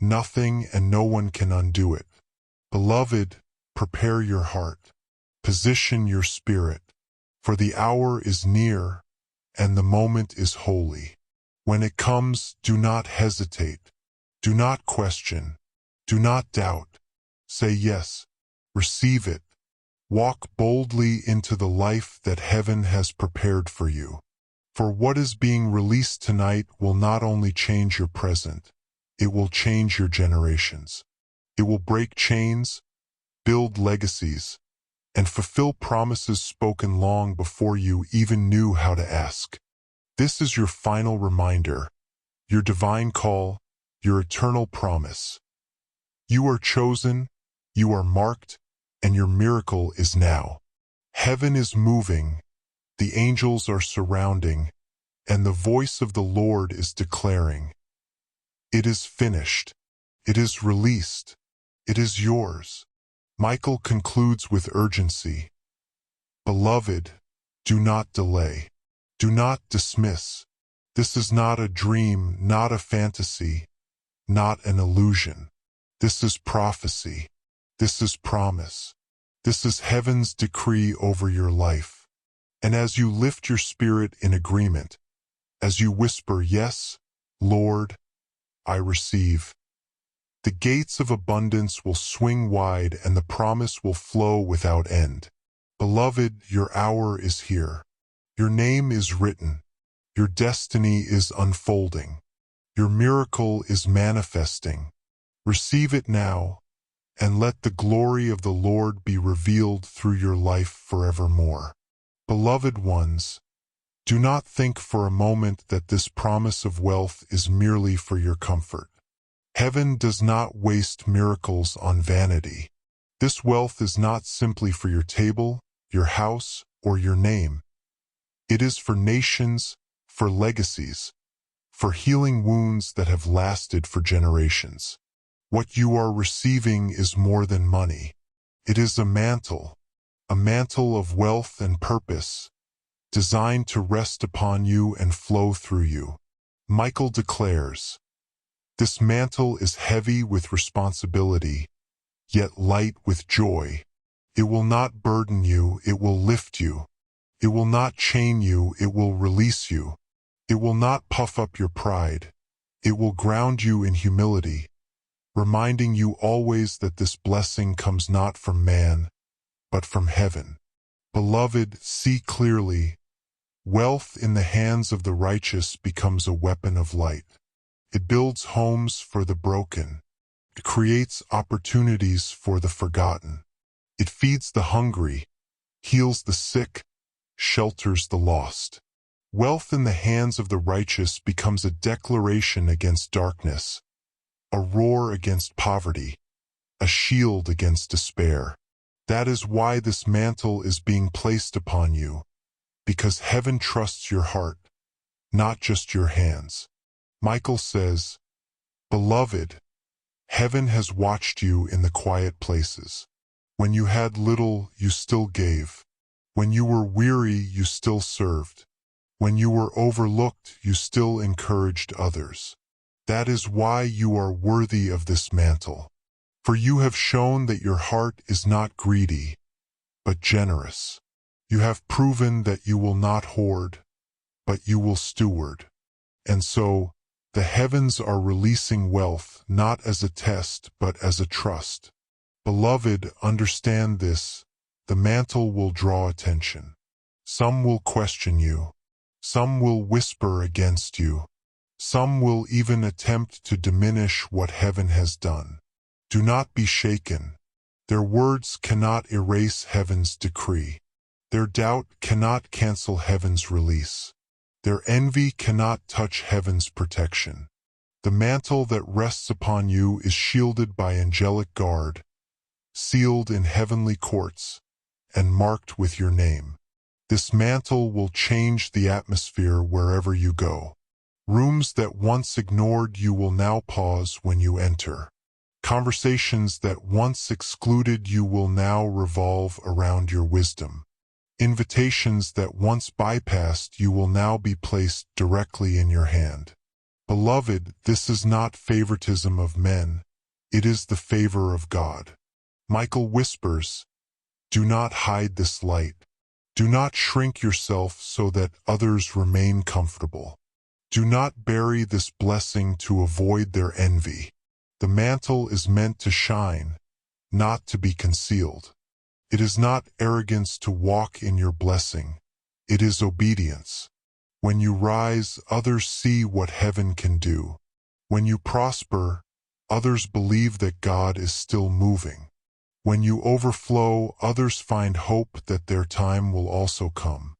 nothing and no one can undo it. Beloved, prepare your heart. Position your spirit, for the hour is near and the moment is holy. When it comes, do not hesitate. Do not question. Do not doubt. Say yes. Receive it. Walk boldly into the life that heaven has prepared for you. For what is being released tonight will not only change your present, it will change your generations. It will break chains, build legacies, and fulfill promises spoken long before you even knew how to ask. This is your final reminder, your divine call, your eternal promise. You are chosen, you are marked, and your miracle is now. Heaven is moving, the angels are surrounding, and the voice of the Lord is declaring, it is finished, it is released, it is yours. Michael concludes with urgency. Beloved, do not delay. Do not dismiss. This is not a dream, not a fantasy, not an illusion. This is prophecy. This is promise. This is heaven's decree over your life. And as you lift your spirit in agreement, as you whisper, yes, Lord, I receive, the gates of abundance will swing wide and the promise will flow without end. Beloved, your hour is here. Your name is written. Your destiny is unfolding. Your miracle is manifesting. Receive it now, and let the glory of the Lord be revealed through your life forevermore. Beloved ones, do not think for a moment that this promise of wealth is merely for your comfort. Heaven does not waste miracles on vanity. This wealth is not simply for your table, your house, or your name. It is for nations, for legacies, for healing wounds that have lasted for generations. What you are receiving is more than money. It is a mantle of wealth and purpose, designed to rest upon you and flow through you. Michael declares, "This mantle is heavy with responsibility, yet light with joy. It will not burden you, it will lift you. It will not chain you, it will release you. It will not puff up your pride. It will ground you in humility, reminding you always that this blessing comes not from man, but from heaven." Beloved, see clearly. Wealth in the hands of the righteous becomes a weapon of light. It builds homes for the broken. It creates opportunities for the forgotten. It feeds the hungry, heals the sick, shelters the lost. Wealth in the hands of the righteous becomes a declaration against darkness, a roar against poverty, a shield against despair. That is why this mantle is being placed upon you, because heaven trusts your heart, not just your hands. Michael says, "Beloved, heaven has watched you in the quiet places. When you had little, you still gave. When you were weary, you still served. When you were overlooked, you still encouraged others. That is why you are worthy of this mantle. For you have shown that your heart is not greedy, but generous. You have proven that you will not hoard, but you will steward. And so, the heavens are releasing wealth not as a test, but as a trust. Beloved, understand this. The mantle will draw attention. Some will question you. Some will whisper against you. Some will even attempt to diminish what heaven has done. Do not be shaken. Their words cannot erase heaven's decree. Their doubt cannot cancel heaven's release. Their envy cannot touch heaven's protection. The mantle that rests upon you is shielded by angelic guard, sealed in heavenly courts, and marked with your name. This mantle will change the atmosphere wherever you go. Rooms that once ignored you will now pause when you enter. Conversations that once excluded you will now revolve around your wisdom. Invitations that once bypassed you will now be placed directly in your hand. Beloved, this is not favoritism of men, it is the favor of God. Michael whispers, "Do not hide this light. Do not shrink yourself so that others remain comfortable. Do not bury this blessing to avoid their envy. The mantle is meant to shine, not to be concealed. It is not arrogance to walk in your blessing. It is obedience. When you rise, others see what heaven can do. When you prosper, others believe that God is still moving. When you overflow, others find hope that their time will also come.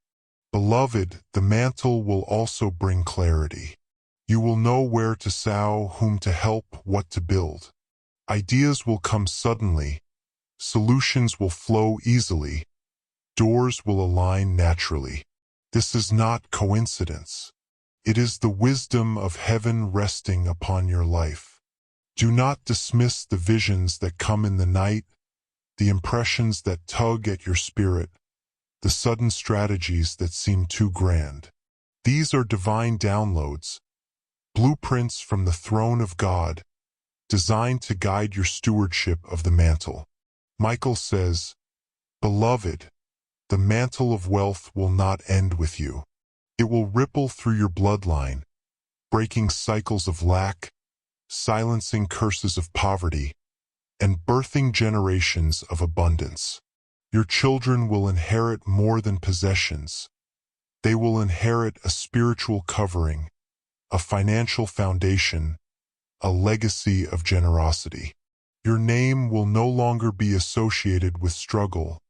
Beloved, the mantle will also bring clarity. You will know where to sow, whom to help, what to build. Ideas will come suddenly. Solutions will flow easily. Doors will align naturally. This is not coincidence. It is the wisdom of heaven resting upon your life. Do not dismiss the visions that come in the night, the impressions that tug at your spirit, the sudden strategies that seem too grand. These are divine downloads, blueprints from the throne of God, designed to guide your stewardship of the mantle. Michael says, "Beloved, the mantle of wealth will not end with you. It will ripple through your bloodline, breaking cycles of lack, silencing curses of poverty, and birthing generations of abundance. Your children will inherit more than possessions. They will inherit a spiritual covering, a financial foundation, a legacy of generosity. Your name will no longer be associated with struggle,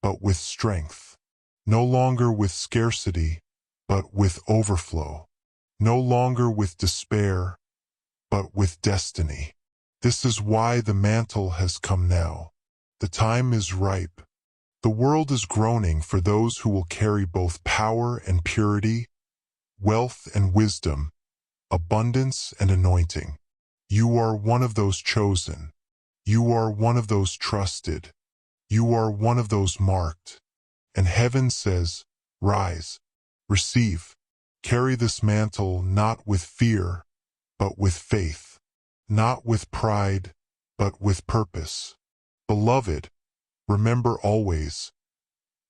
but with strength. No longer with scarcity, but with overflow. No longer with despair, but with destiny. This is why the mantle has come now. The time is ripe. The world is groaning for those who will carry both power and purity, wealth and wisdom, abundance and anointing. You are one of those chosen. You are one of those trusted. You are one of those marked. And heaven says, rise, receive, carry this mantle not with fear, but with faith, not with pride, but with purpose. Beloved, remember always,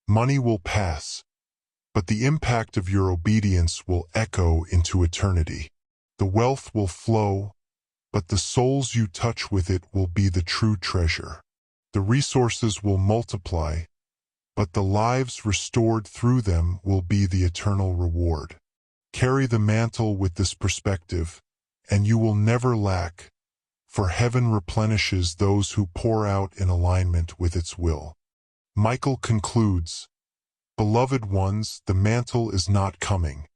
money will pass, but the impact of your obedience will echo into eternity. The wealth will flow, but the souls you touch with it will be the true treasure. The resources will multiply, but the lives restored through them will be the eternal reward. Carry the mantle with this perspective, and you will never lack, for heaven replenishes those who pour out in alignment with its will. Michael concludes, beloved ones, the mantle is not coming.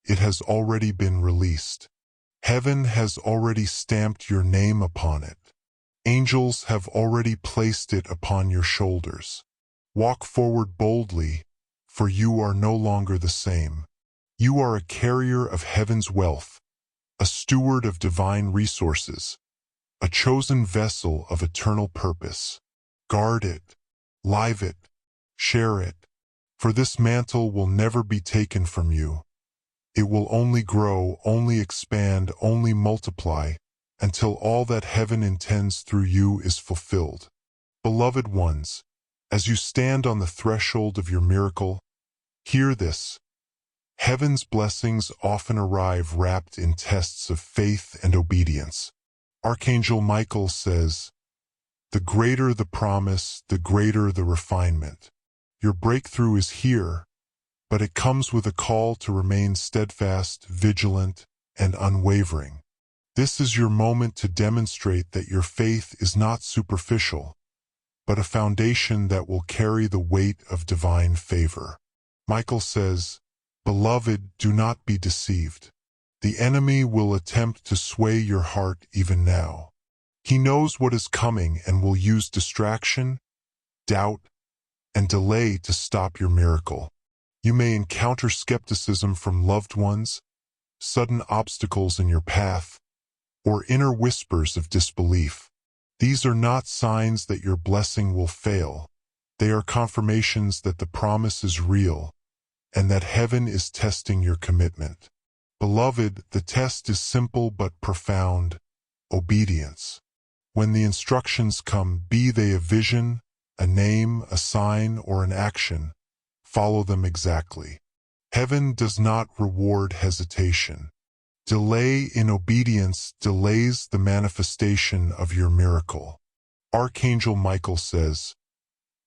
It has already been released. Heaven has already stamped your name upon it. Angels have already placed it upon your shoulders. Walk forward boldly, for you are no longer the same. You are a carrier of heaven's wealth, a steward of divine resources, a chosen vessel of eternal purpose. Guard it, live it, share it, for this mantle will never be taken from you. It will only grow, only expand, only multiply, until all that heaven intends through you is fulfilled. Beloved ones, as you stand on the threshold of your miracle, hear this. Heaven's blessings often arrive wrapped in tests of faith and obedience. Archangel Michael says, the greater the promise, the greater the refinement. Your breakthrough is here, but it comes with a call to remain steadfast, vigilant, and unwavering. This is your moment to demonstrate that your faith is not superficial, but a foundation that will carry the weight of divine favor. Michael says, beloved, do not be deceived. The enemy will attempt to sway your heart even now. He knows what is coming and will use distraction, doubt, and delay to stop your miracle. You may encounter skepticism from loved ones, sudden obstacles in your path, or inner whispers of disbelief. These are not signs that your blessing will fail. They are confirmations that the promise is real and that heaven is testing your commitment. Beloved, the test is simple but profound: obedience. When the instructions come, be they a vision, a name, a sign, or an action, follow them exactly. Heaven does not reward hesitation. Delay in obedience delays the manifestation of your miracle. Archangel Michael says,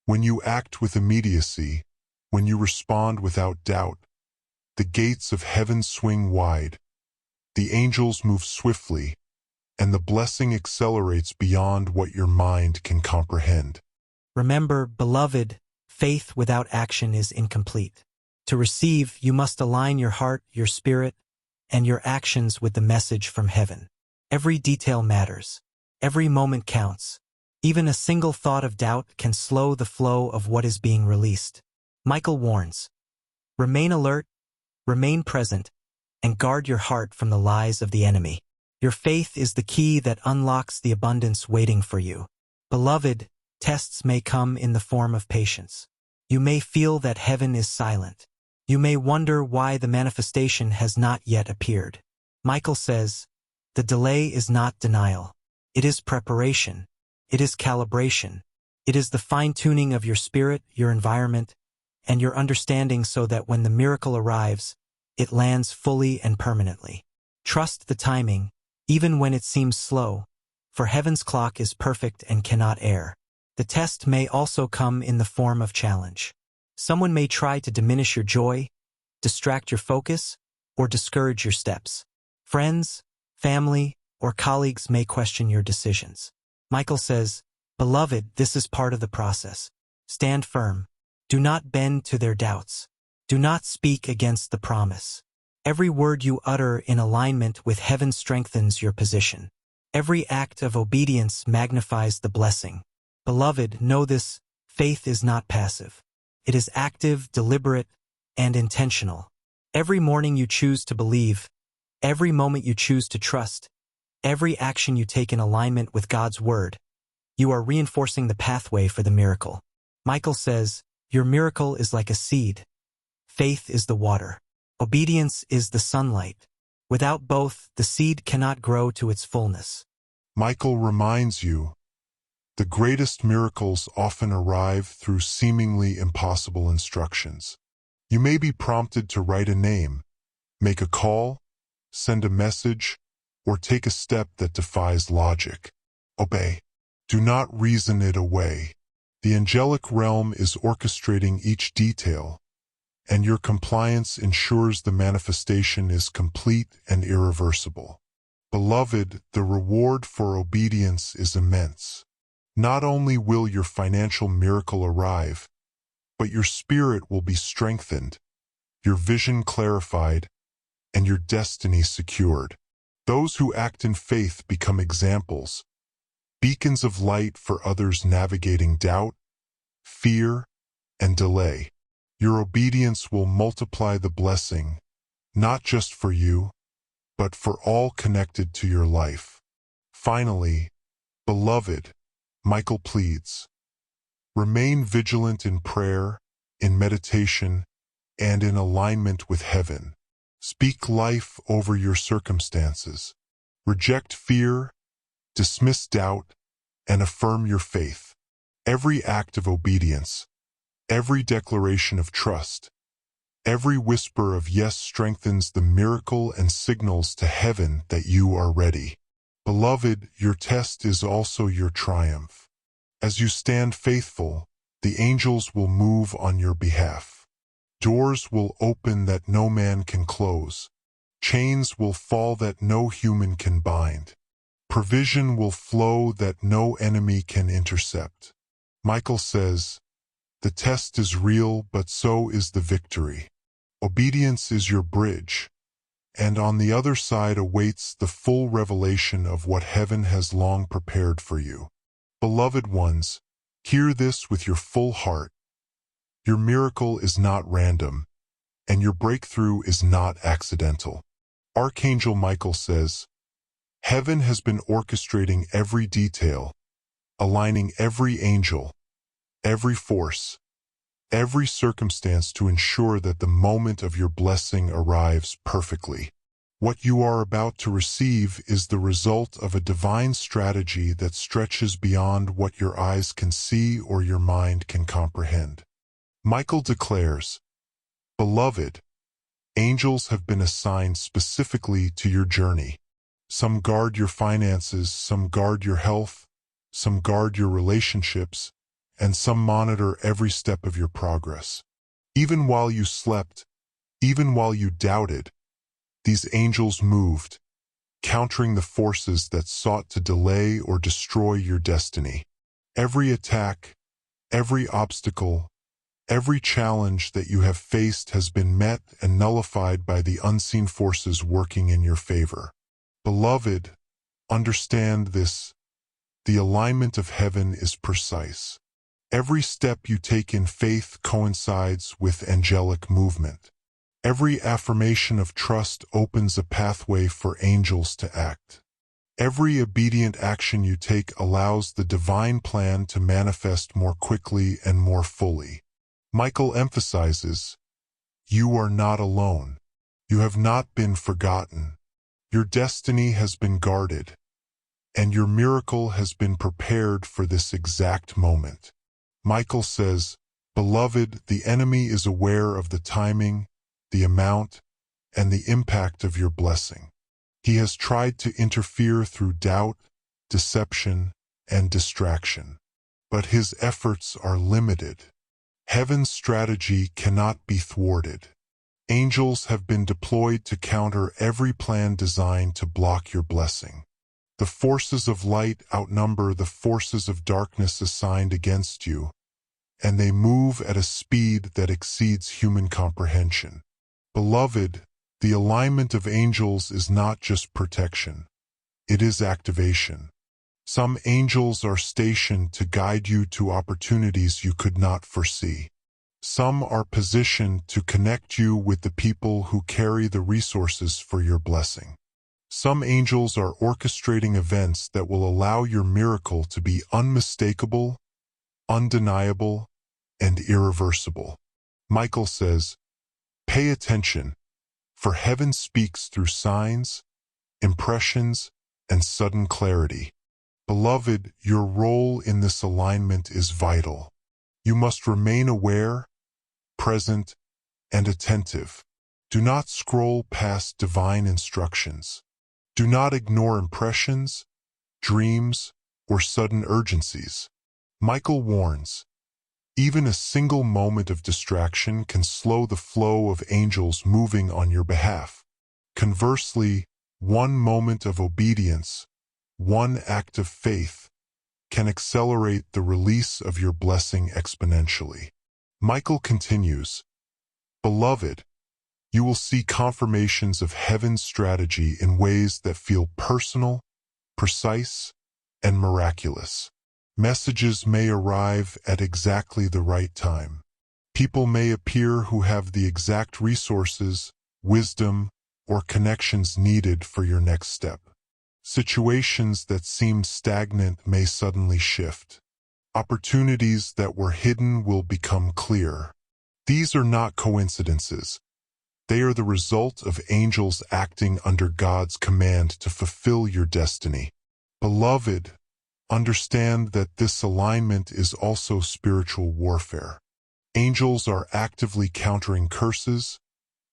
when you act with immediacy, when you respond without doubt, the gates of heaven swing wide, the angels move swiftly, and the blessing accelerates beyond what your mind can comprehend. Remember, beloved, faith without action is incomplete. To receive, you must align your heart, your spirit, and your actions with the message from heaven. Every detail matters. Every moment counts. Even a single thought of doubt can slow the flow of what is being released. Michael warns, remain alert, remain present, and guard your heart from the lies of the enemy. Your faith is the key that unlocks the abundance waiting for you. Beloved, tests may come in the form of patience. You may feel that heaven is silent. You may wonder why the manifestation has not yet appeared. Michael says, the delay is not denial. It is preparation. It is calibration. It is the fine-tuning of your spirit, your environment, and your understanding so that when the miracle arrives, it lands fully and permanently. Trust the timing, even when it seems slow, for heaven's clock is perfect and cannot err. The test may also come in the form of challenge. Someone may try to diminish your joy, distract your focus, or discourage your steps. Friends, family, or colleagues may question your decisions. Michael says, beloved, this is part of the process. Stand firm. Do not bend to their doubts. Do not speak against the promise. Every word you utter in alignment with heaven strengthens your position. Every act of obedience magnifies the blessing. Beloved, know this: faith is not passive. It is active, deliberate, and intentional. Every morning you choose to believe, every moment you choose to trust, every action you take in alignment with God's word, You are reinforcing the pathway for the miracle. Michael says, your miracle is like a seed. Faith is the water. Obedience is the sunlight. Without both, the seed cannot grow to its fullness. Michael reminds you, the greatest miracles often arrive through seemingly impossible instructions. You may be prompted to write a name, make a call, send a message, or take a step that defies logic. Obey. Do not reason it away. The angelic realm is orchestrating each detail, and your compliance ensures the manifestation is complete and irreversible. Beloved, the reward for obedience is immense. Not only will your financial miracle arrive, but your spirit will be strengthened, your vision clarified, and your destiny secured. Those who act in faith become examples, beacons of light for others navigating doubt, fear, and delay. Your obedience will multiply the blessing, not just for you, but for all connected to your life. Finally, beloved, Michael pleads, remain vigilant in prayer, in meditation, and in alignment with heaven. Speak life over your circumstances. Reject fear, dismiss doubt, and affirm your faith. Every act of obedience, every declaration of trust, every whisper of yes strengthens the miracle and signals to heaven that you are ready. Beloved, your test is also your triumph. As you stand faithful, the angels will move on your behalf. Doors will open that no man can close. Chains will fall that no human can bind. Provision will flow that no enemy can intercept. Michael says, the test is real, but so is the victory. Obedience is your bridge, and on the other side awaits the full revelation of what heaven has long prepared for you. Beloved ones, hear this with your full heart. Your miracle is not random, and your breakthrough is not accidental. Archangel Michael says, heaven has been orchestrating every detail, aligning every angel, every force, every circumstance to ensure that the moment of your blessing arrives perfectly. What you are about to receive is the result of a divine strategy that stretches beyond what your eyes can see or your mind can comprehend. Michael declares, beloved, angels have been assigned specifically to your journey. Some guard your finances, some guard your health, some guard your relationships, and some monitor every step of your progress. Even while you slept, even while you doubted, these angels moved, countering the forces that sought to delay or destroy your destiny. Every attack, every obstacle, every challenge that you have faced has been met and nullified by the unseen forces working in your favor. Beloved, understand this. The alignment of heaven is precise. Every step you take in faith coincides with angelic movement. Every affirmation of trust opens a pathway for angels to act. Every obedient action you take allows the divine plan to manifest more quickly and more fully. Michael emphasizes, you are not alone. You have not been forgotten. Your destiny has been guarded, and your miracle has been prepared for this exact moment. Michael says, beloved, the enemy is aware of the timing, the amount, and the impact of your blessing. He has tried to interfere through doubt, deception, and distraction. But his efforts are limited. Heaven's strategy cannot be thwarted. Angels have been deployed to counter every plan designed to block your blessing. The forces of light outnumber the forces of darkness assigned against you, and they move at a speed that exceeds human comprehension. Beloved, the alignment of angels is not just protection. It is activation. Some angels are stationed to guide you to opportunities you could not foresee. Some are positioned to connect you with the people who carry the resources for your blessing. Some angels are orchestrating events that will allow your miracle to be unmistakable, undeniable, and irreversible. Michael says, "Pay attention, for heaven speaks through signs, impressions, and sudden clarity." Beloved, your role in this alignment is vital. You must remain aware, present, and attentive. Do not scroll past divine instructions. Do not ignore impressions, dreams, or sudden urgencies. Michael warns, even a single moment of distraction can slow the flow of angels moving on your behalf. Conversely, one moment of obedience, one act of faith, can accelerate the release of your blessing exponentially. Michael continues, "Beloved, you will see confirmations of heaven's strategy in ways that feel personal, precise, and miraculous. Messages may arrive at exactly the right time. People may appear who have the exact resources, wisdom, or connections needed for your next step. Situations that seemed stagnant may suddenly shift. Opportunities that were hidden will become clear. These are not coincidences. They are the result of angels acting under God's command to fulfill your destiny. Beloved, understand that this alignment is also spiritual warfare. Angels are actively countering curses,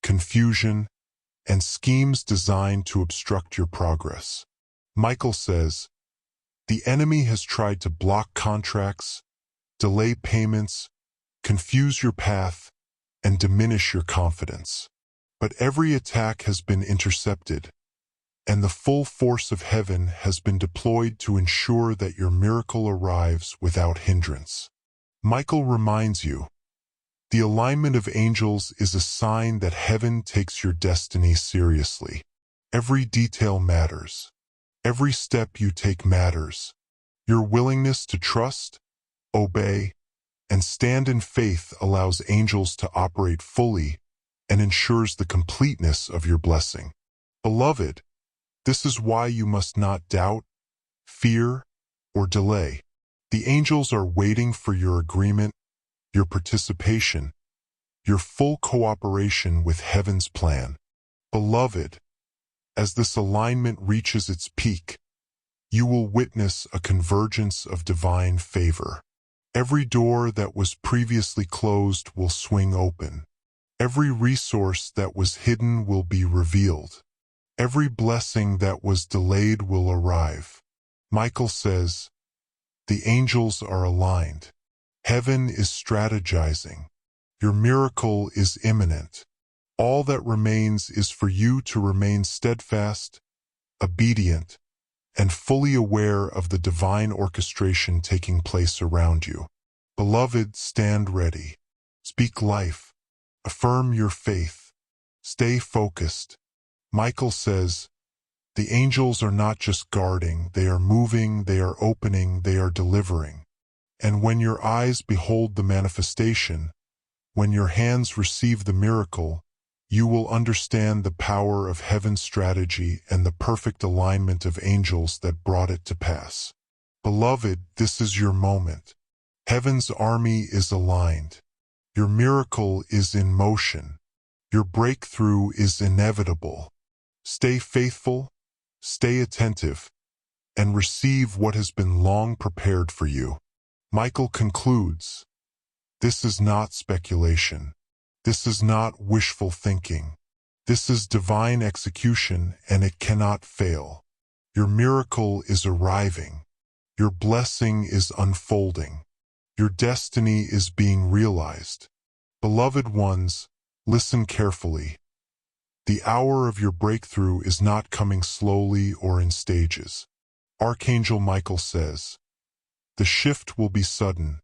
confusion, and schemes designed to obstruct your progress. Michael says, "The enemy has tried to block contracts, delay payments, confuse your path, and diminish your confidence. But every attack has been intercepted, and the full force of heaven has been deployed to ensure that your miracle arrives without hindrance." Michael reminds you, the alignment of angels is a sign that heaven takes your destiny seriously. Every detail matters. Every step you take matters. Your willingness to trust, obey, and stand in faith allows angels to operate fully and ensures the completeness of your blessing. Beloved, this is why you must not doubt, fear, or delay. The angels are waiting for your agreement, your participation, your full cooperation with heaven's plan. Beloved, as this alignment reaches its peak, you will witness a convergence of divine favor. Every door that was previously closed will swing open. Every resource that was hidden will be revealed. Every blessing that was delayed will arrive. Michael says, "The angels are aligned. Heaven is strategizing. Your miracle is imminent. All that remains is for you to remain steadfast, obedient, and fully aware of the divine orchestration taking place around you. Beloved, stand ready. Speak life. Affirm your faith. Stay focused." Michael says, "The angels are not just guarding, they are moving, they are opening, they are delivering. And when your eyes behold the manifestation, when your hands receive the miracle, you will understand the power of heaven's strategy and the perfect alignment of angels that brought it to pass." Beloved, this is your moment. Heaven's army is aligned. Your miracle is in motion. Your breakthrough is inevitable. Stay faithful, stay attentive, and receive what has been long prepared for you. Michael concludes, "This is not speculation. This is not wishful thinking. This is divine execution, and it cannot fail. Your miracle is arriving. Your blessing is unfolding. Your destiny is being realized. Beloved ones, listen carefully. The hour of your breakthrough is not coming slowly or in stages. Archangel Michael says, the shift will be sudden,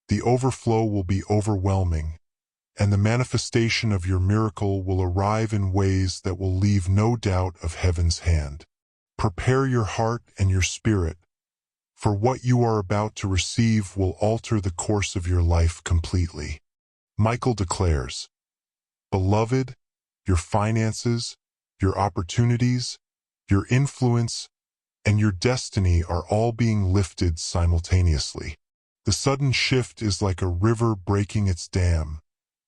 the overflow will be overwhelming, and the manifestation of your miracle will arrive in ways that will leave no doubt of heaven's hand. Prepare your heart and your spirit, for what you are about to receive will alter the course of your life completely." Michael declares, "Beloved, your finances, your opportunities, your influence, and your destiny are all being lifted simultaneously. The sudden shift is like a river breaking its dam.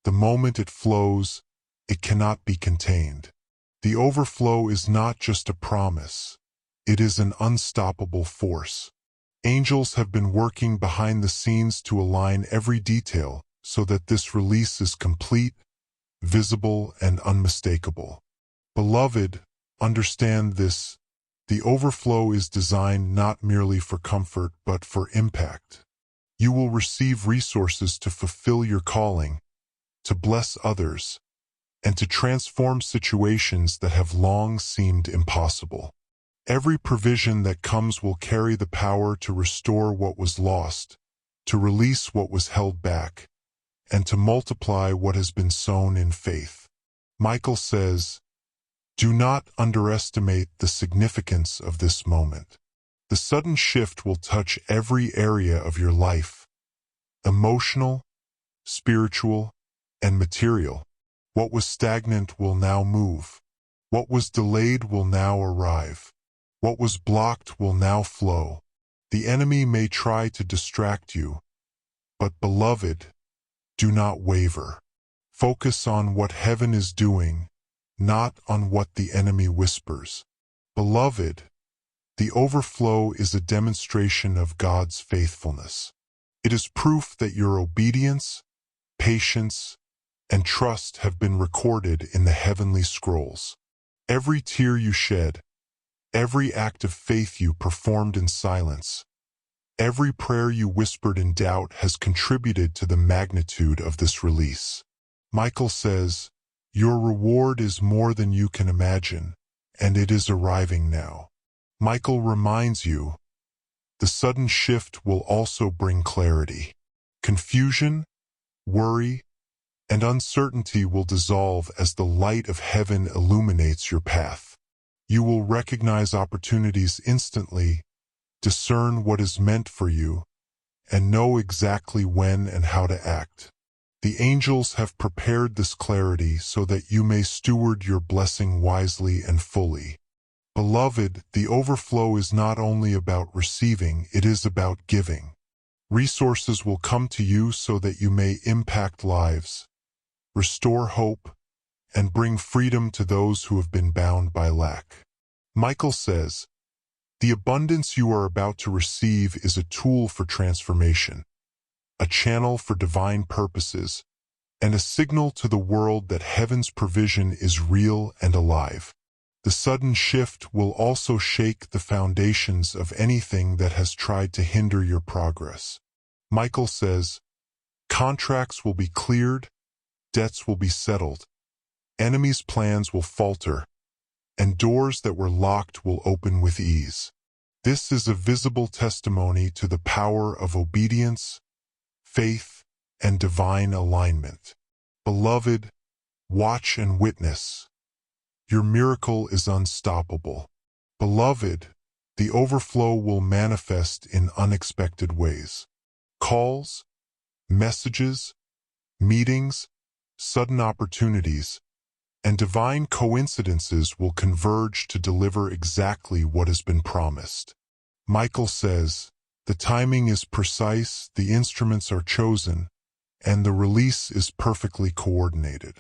The moment it flows, it cannot be contained. The overflow is not just a promise. It is an unstoppable force. Angels have been working behind the scenes to align every detail so that this release is complete, visible, and unmistakable. Beloved, understand this. The overflow is designed not merely for comfort but for impact. You will receive resources to fulfill your calling, to bless others, and to transform situations that have long seemed impossible. Every provision that comes will carry the power to restore what was lost, to release what was held back, and to multiply what has been sown in faith. Michael says, do not underestimate the significance of this moment. The sudden shift will touch every area of your life, emotional, spiritual, and material. What was stagnant will now move. What was delayed will now arrive. What was blocked will now flow. The enemy may try to distract you, but beloved, do not waver. Focus on what heaven is doing, not on what the enemy whispers. Beloved, the overflow is a demonstration of God's faithfulness. It is proof that your obedience, patience, and trust have been recorded in the heavenly scrolls. Every tear you shed, every act of faith you performed in silence, every prayer you whispered in doubt has contributed to the magnitude of this release. Michael says, your reward is more than you can imagine, and it is arriving now. Michael reminds you, the sudden shift will also bring clarity. Confusion, worry, and uncertainty will dissolve as the light of heaven illuminates your path. You will recognize opportunities instantly, discern what is meant for you, and know exactly when and how to act. The angels have prepared this clarity so that you may steward your blessing wisely and fully. Beloved, the overflow is not only about receiving, it is about giving. Resources will come to you so that you may impact lives, restore hope, and bring freedom to those who have been bound by lack. Michael says, the abundance you are about to receive is a tool for transformation, a channel for divine purposes, and a signal to the world that heaven's provision is real and alive. The sudden shift will also shake the foundations of anything that has tried to hinder your progress. Michael says, contracts will be cleared, debts will be settled, enemies' plans will falter, and doors that were locked will open with ease. This is a visible testimony to the power of obedience, faith, and divine alignment. Beloved, watch and witness. Your miracle is unstoppable. Beloved, the overflow will manifest in unexpected ways. Calls, messages, meetings, sudden opportunities, and divine coincidences will converge to deliver exactly what has been promised. Michael says, the timing is precise, the instruments are chosen, and the release is perfectly coordinated.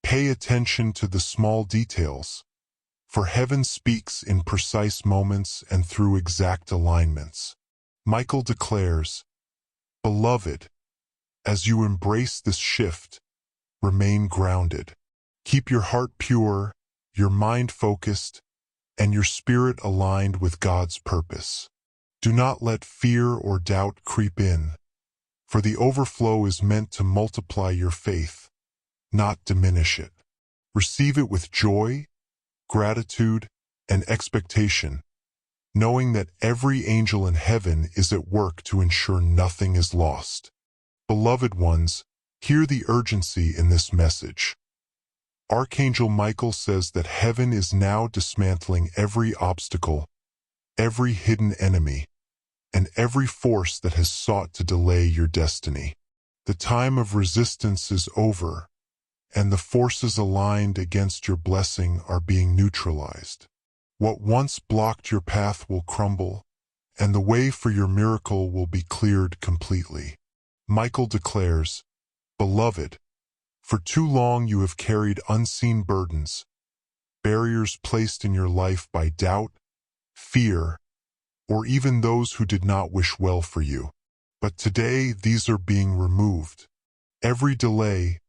Pay attention to the small details, for heaven speaks in precise moments and through exact alignments. Michael declares, beloved, as you embrace this shift, remain grounded. Keep your heart pure, your mind focused, and your spirit aligned with God's purpose. Do not let fear or doubt creep in, for the overflow is meant to multiply your faith, not diminish it. Receive it with joy, gratitude, and expectation, knowing that every angel in heaven is at work to ensure nothing is lost. Beloved ones, hear the urgency in this message. Archangel Michael says that heaven is now dismantling every obstacle, every hidden enemy, and every force that has sought to delay your destiny. The time of resistance is over, and the forces aligned against your blessing are being neutralized. What once blocked your path will crumble, and the way for your miracle will be cleared completely. Michael declares, "Beloved, for too long you have carried unseen burdens, barriers placed in your life by doubt, fear, or even those who did not wish well for you. But today these are being removed. Every delay,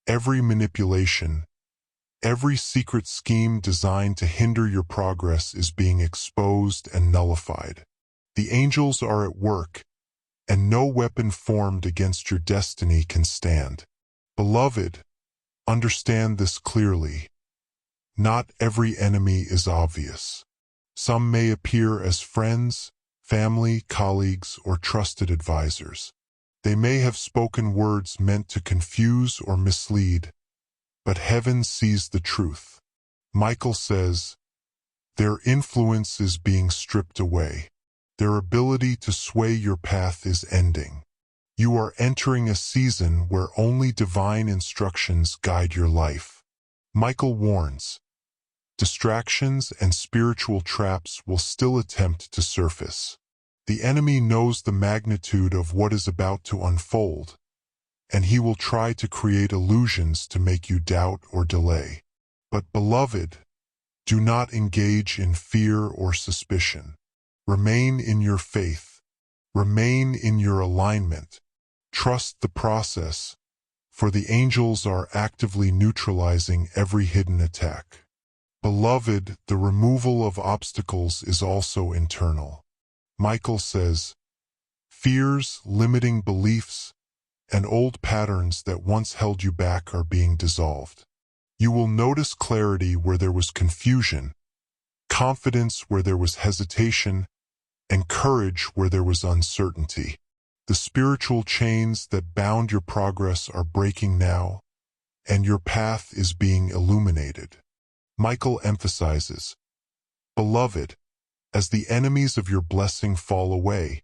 every manipulation, every secret scheme designed to hinder your progress is being exposed and nullified. The angels are at work, and no weapon formed against your destiny can stand. Beloved, understand this clearly. Not every enemy is obvious. Some may appear as friends, family, colleagues, or trusted advisors. They may have spoken words meant to confuse or mislead, but heaven sees the truth. Michael says, their influence is being stripped away. Their ability to sway your path is ending. You are entering a season where only divine instructions guide your life. Michael warns, distractions and spiritual traps will still attempt to surface. The enemy knows the magnitude of what is about to unfold, and he will try to create illusions to make you doubt or delay. But beloved, do not engage in fear or suspicion. Remain in your faith. Remain in your alignment. Trust the process, for the angels are actively neutralizing every hidden attack. Beloved, the removal of obstacles is also internal. Michael says, fears, limiting beliefs, and old patterns that once held you back are being dissolved. You will notice clarity where there was confusion, confidence where there was hesitation, and courage where there was uncertainty. The spiritual chains that bound your progress are breaking now, and your path is being illuminated. Michael emphasizes, beloved, as the enemies of your blessing fall away,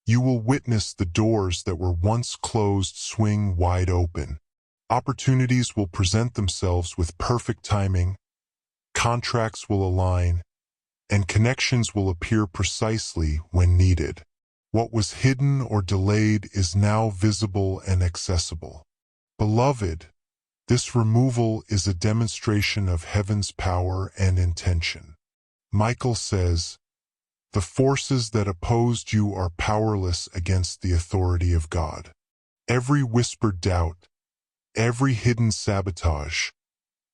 you will witness the doors that were once closed swing wide open. Opportunities will present themselves with perfect timing, contracts will align, and connections will appear precisely when needed. What was hidden or delayed is now visible and accessible. Beloved, this removal is a demonstration of heaven's power and intention. Michael says, the forces that opposed you are powerless against the authority of God. Every whispered doubt, every hidden sabotage,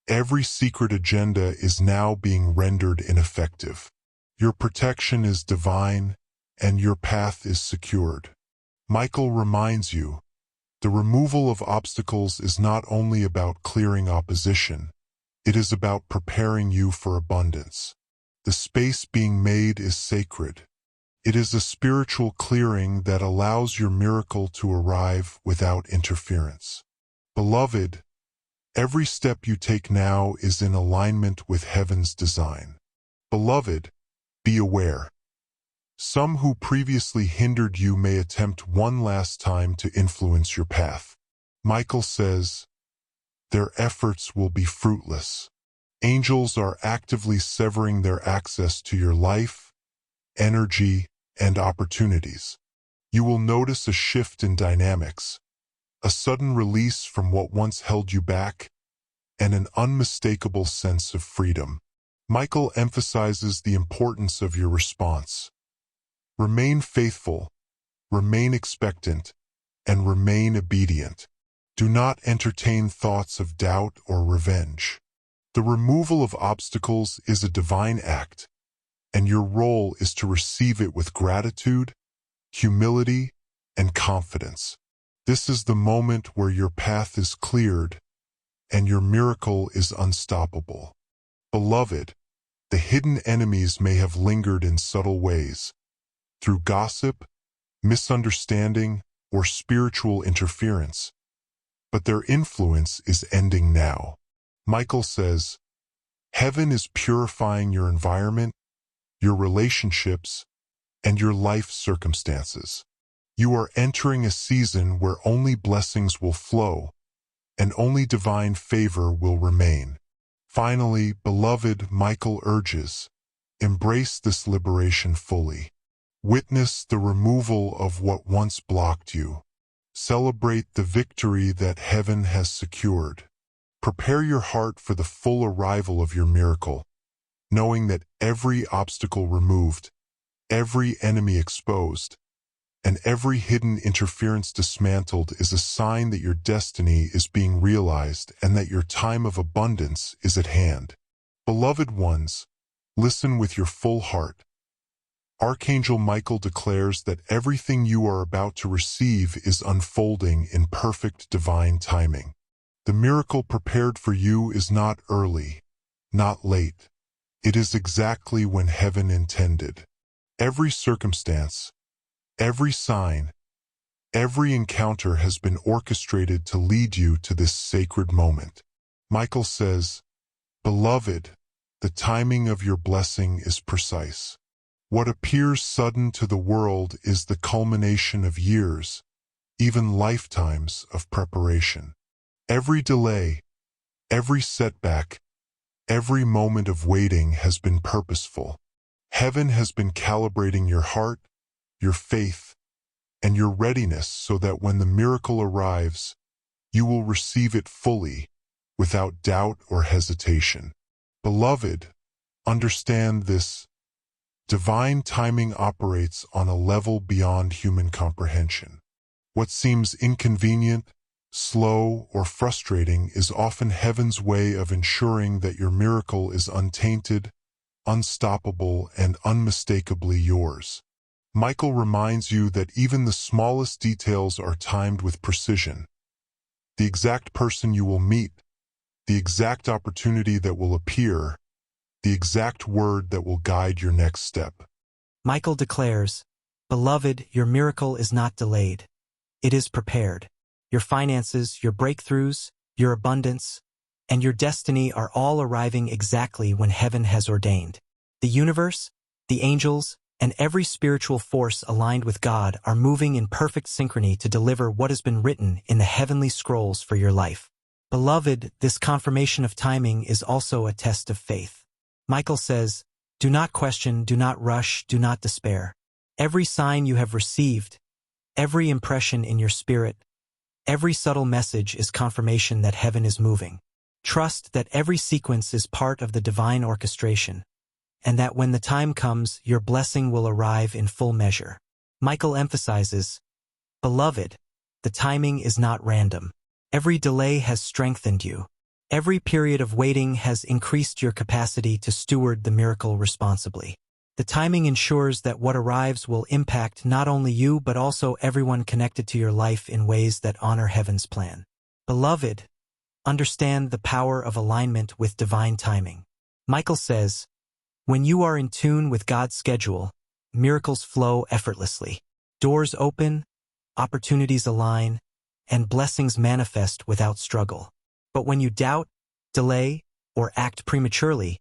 every secret agenda is now being rendered ineffective. Your protection is divine, and your path is secured. Michael reminds you, the removal of obstacles is not only about clearing opposition, it is about preparing you for abundance. The space being made is sacred. It is a spiritual clearing that allows your miracle to arrive without interference. Beloved, every step you take now is in alignment with heaven's design. Beloved, be aware. Some who previously hindered you may attempt one last time to influence your path. Michael says, their efforts will be fruitless. Angels are actively severing their access to your life, energy, and opportunities. You will notice a shift in dynamics, a sudden release from what once held you back, and an unmistakable sense of freedom. Michael emphasizes the importance of your response. Remain faithful, remain expectant, and remain obedient. Do not entertain thoughts of doubt or revenge. The removal of obstacles is a divine act, and your role is to receive it with gratitude, humility, and confidence. This is the moment where your path is cleared, and your miracle is unstoppable. Beloved, the hidden enemies may have lingered in subtle ways, through gossip, misunderstanding, or spiritual interference, but their influence is ending now. Michael says, heaven is purifying your environment, your relationships, and your life circumstances. You are entering a season where only blessings will flow, and only divine favor will remain. Finally, beloved, Michael urges, Embrace this liberation fully. Witness the removal of what once blocked you. Celebrate the victory that heaven has secured. Prepare your heart for the full arrival of your miracle, knowing that every obstacle removed, every enemy exposed, and every hidden interference dismantled is a sign that your destiny is being realized and that your time of abundance is at hand. Beloved ones, listen with your full heart. Archangel Michael declares that everything you are about to receive is unfolding in perfect divine timing. The miracle prepared for you is not early, not late. It is exactly when heaven intended. Every circumstance, every sign, every encounter has been orchestrated to lead you to this sacred moment. Michael says, "Beloved, the timing of your blessing is precise. What appears sudden to the world is the culmination of years, even lifetimes of preparation. Every delay, every setback, every moment of waiting has been purposeful. Heaven has been calibrating your heart, your faith, and your readiness so that when the miracle arrives, you will receive it fully, without doubt or hesitation. Beloved, understand this. Divine timing operates on a level beyond human comprehension. What seems inconvenient, slow, or frustrating is often heaven's way of ensuring that your miracle is untainted, unstoppable, and unmistakably yours. Michael reminds you that even the smallest details are timed with precision. The exact person you will meet, the exact opportunity that will appear, the exact word that will guide your next step. Michael declares, "Beloved, your miracle is not delayed. It is prepared. Your finances, your breakthroughs, your abundance, and your destiny are all arriving exactly when heaven has ordained. The universe, the angels, and every spiritual force aligned with God are moving in perfect synchrony to deliver what has been written in the heavenly scrolls for your life. Beloved, this confirmation of timing is also a test of faith. Michael says, do not question, do not rush, do not despair. Every sign you have received, every impression in your spirit, every subtle message is confirmation that heaven is moving. Trust that every sequence is part of the divine orchestration, and that when the time comes, your blessing will arrive in full measure. Michael emphasizes, Beloved, the timing is not random. Every delay has strengthened you. Every period of waiting has increased your capacity to steward the miracle responsibly. The timing ensures that what arrives will impact not only you but also everyone connected to your life in ways that honor heaven's plan. Beloved, understand the power of alignment with divine timing. Michael says, when you are in tune with God's schedule, miracles flow effortlessly. Doors open, opportunities align, and blessings manifest without struggle. But when you doubt, delay, or act prematurely,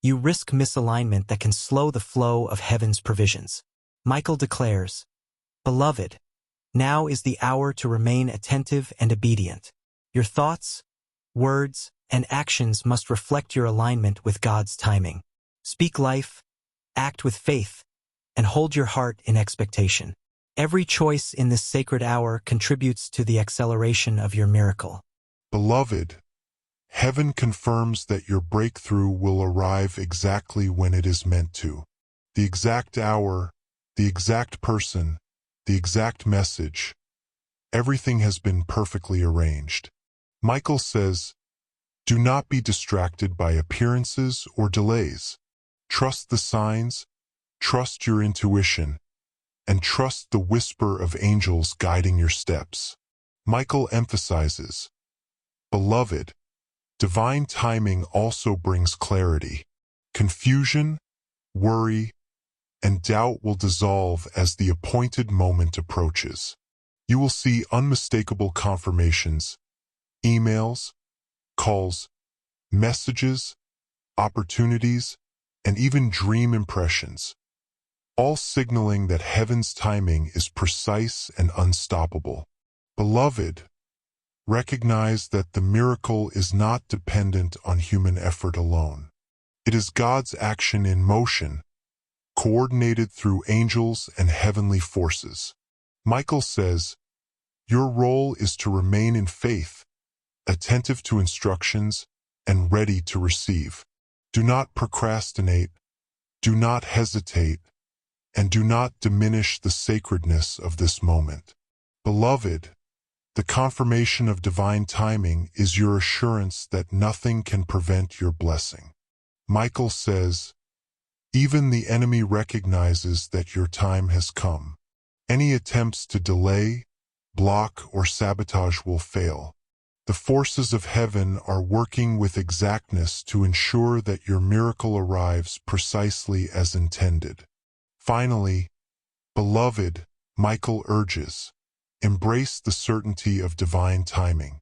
you risk misalignment that can slow the flow of heaven's provisions. Michael declares, Beloved, now is the hour to remain attentive and obedient. Your thoughts, words, and actions must reflect your alignment with God's timing. Speak life, act with faith, and hold your heart in expectation. Every choice in this sacred hour contributes to the acceleration of your miracle. Beloved, heaven confirms that your breakthrough will arrive exactly when it is meant to. The exact hour, the exact person, the exact message, everything has been perfectly arranged. Michael says, do not be distracted by appearances or delays. Trust the signs, trust your intuition, and trust the whisper of angels guiding your steps. Michael emphasizes, Beloved, divine timing also brings clarity. Confusion, worry, and doubt will dissolve as the appointed moment approaches. You will see unmistakable confirmations, emails, calls, messages, opportunities, and even dream impressions, all signaling that heaven's timing is precise and unstoppable. Beloved, recognize that the miracle is not dependent on human effort alone. It is God's action in motion, coordinated through angels and heavenly forces. Michael says, your role is to remain in faith, attentive to instructions, and ready to receive. Do not procrastinate, do not hesitate, and do not diminish the sacredness of this moment. Beloved, the confirmation of divine timing is your assurance that nothing can prevent your blessing. Michael says, even the enemy recognizes that your time has come. Any attempts to delay, block, or sabotage will fail. The forces of heaven are working with exactness to ensure that your miracle arrives precisely as intended. Finally, beloved, Michael urges, embrace the certainty of divine timing.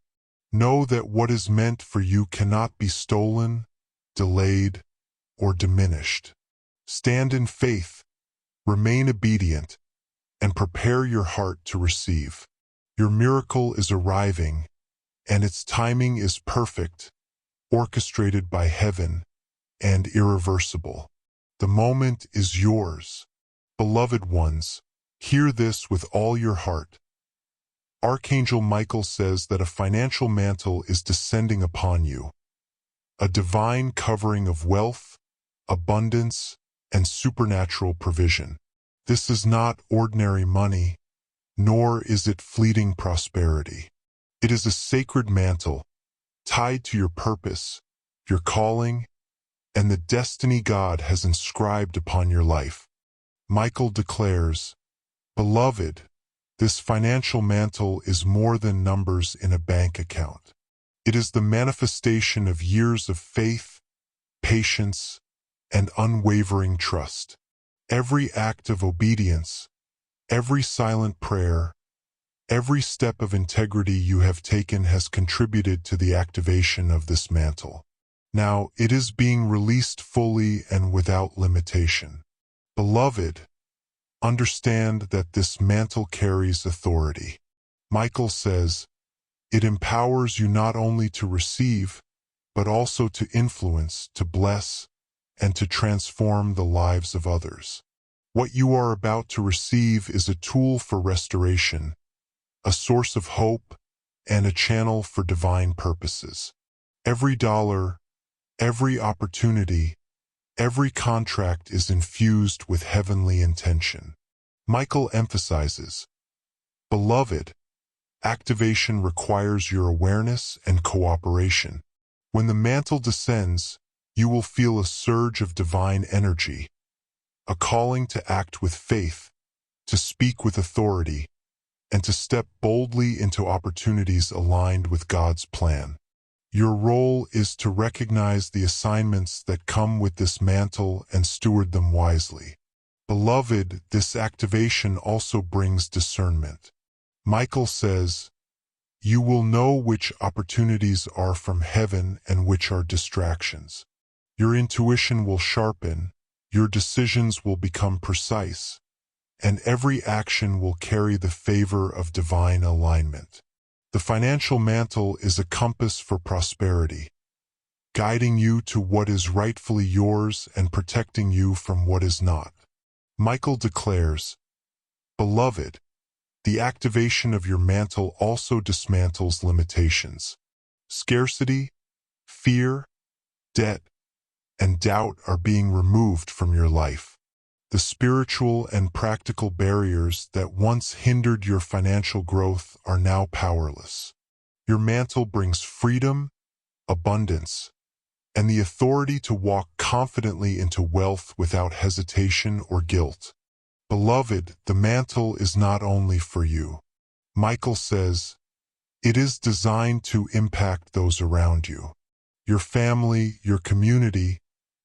Know that what is meant for you cannot be stolen, delayed, or diminished. Stand in faith, remain obedient, and prepare your heart to receive. Your miracle is arriving, and its timing is perfect, orchestrated by heaven, and irreversible. The moment is yours. Beloved ones, hear this with all your heart. Archangel Michael says that a financial mantle is descending upon you, a divine covering of wealth, abundance, and supernatural provision. This is not ordinary money, nor is it fleeting prosperity. It is a sacred mantle, tied to your purpose, your calling, and the destiny God has inscribed upon your life. Michael declares, beloved, this financial mantle is more than numbers in a bank account. It is the manifestation of years of faith, patience, and unwavering trust. Every act of obedience, every silent prayer, every step of integrity you have taken has contributed to the activation of this mantle. Now it is being released fully and without limitation. Beloved, understand that this mantle carries authority. Michael says, it empowers you not only to receive, but also to influence, to bless, and to transform the lives of others. What you are about to receive is a tool for restoration, a source of hope, and a channel for divine purposes. Every dollar, every opportunity, every contract is infused with heavenly intention. Michael emphasizes, beloved, activation requires your awareness and cooperation. When the mantle descends, you will feel a surge of divine energy, a calling to act with faith, to speak with authority, and to step boldly into opportunities aligned with God's plan. Your role is to recognize the assignments that come with this mantle and steward them wisely. Beloved, this activation also brings discernment. Michael says, you will know which opportunities are from heaven and which are distractions. Your intuition will sharpen, your decisions will become precise, and every action will carry the favor of divine alignment. The financial mantle is a compass for prosperity, guiding you to what is rightfully yours and protecting you from what is not. Michael declares, beloved, the activation of your mantle also dismantles limitations. Scarcity, fear, debt, and doubt are being removed from your life. The spiritual and practical barriers that once hindered your financial growth are now powerless. Your mantle brings freedom, abundance, and the authority to walk confidently into wealth without hesitation or guilt. Beloved, the mantle is not only for you. Michael says, it is designed to impact those around you. Your family, your community,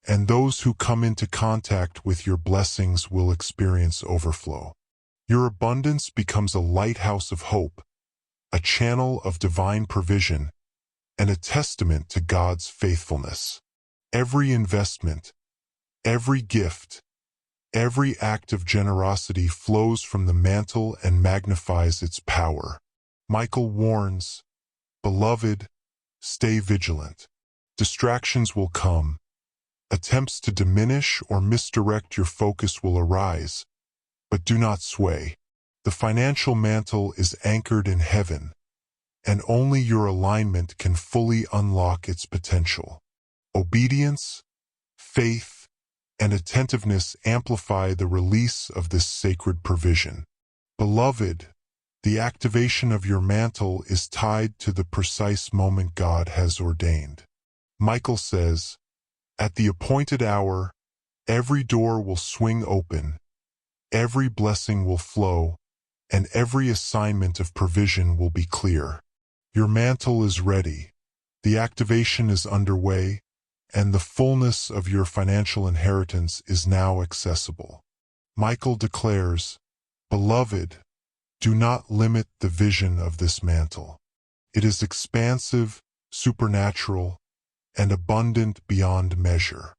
and those who come into contact with your blessings will experience overflow. Your abundance becomes a lighthouse of hope, a channel of divine provision, and a testament to God's faithfulness. Every investment, every gift, every act of generosity flows from the mantle and magnifies its power. Michael warns, beloved, stay vigilant. Distractions will come, Attempts to diminish or misdirect your focus will arise, but do not sway. The financial mantle is anchored in heaven, and only your alignment can fully unlock its potential. Obedience, faith, and attentiveness amplify the release of this sacred provision. Beloved, the activation of your mantle is tied to the precise moment God has ordained. Michael says, "At the appointed hour, every door will swing open, every blessing will flow, and every assignment of provision will be clear." Your mantle is ready, the activation is underway, and the fullness of your financial inheritance is now accessible. Michael declares, "Beloved, do not limit the vision of this mantle. It is expansive, supernatural, and abundant beyond measure.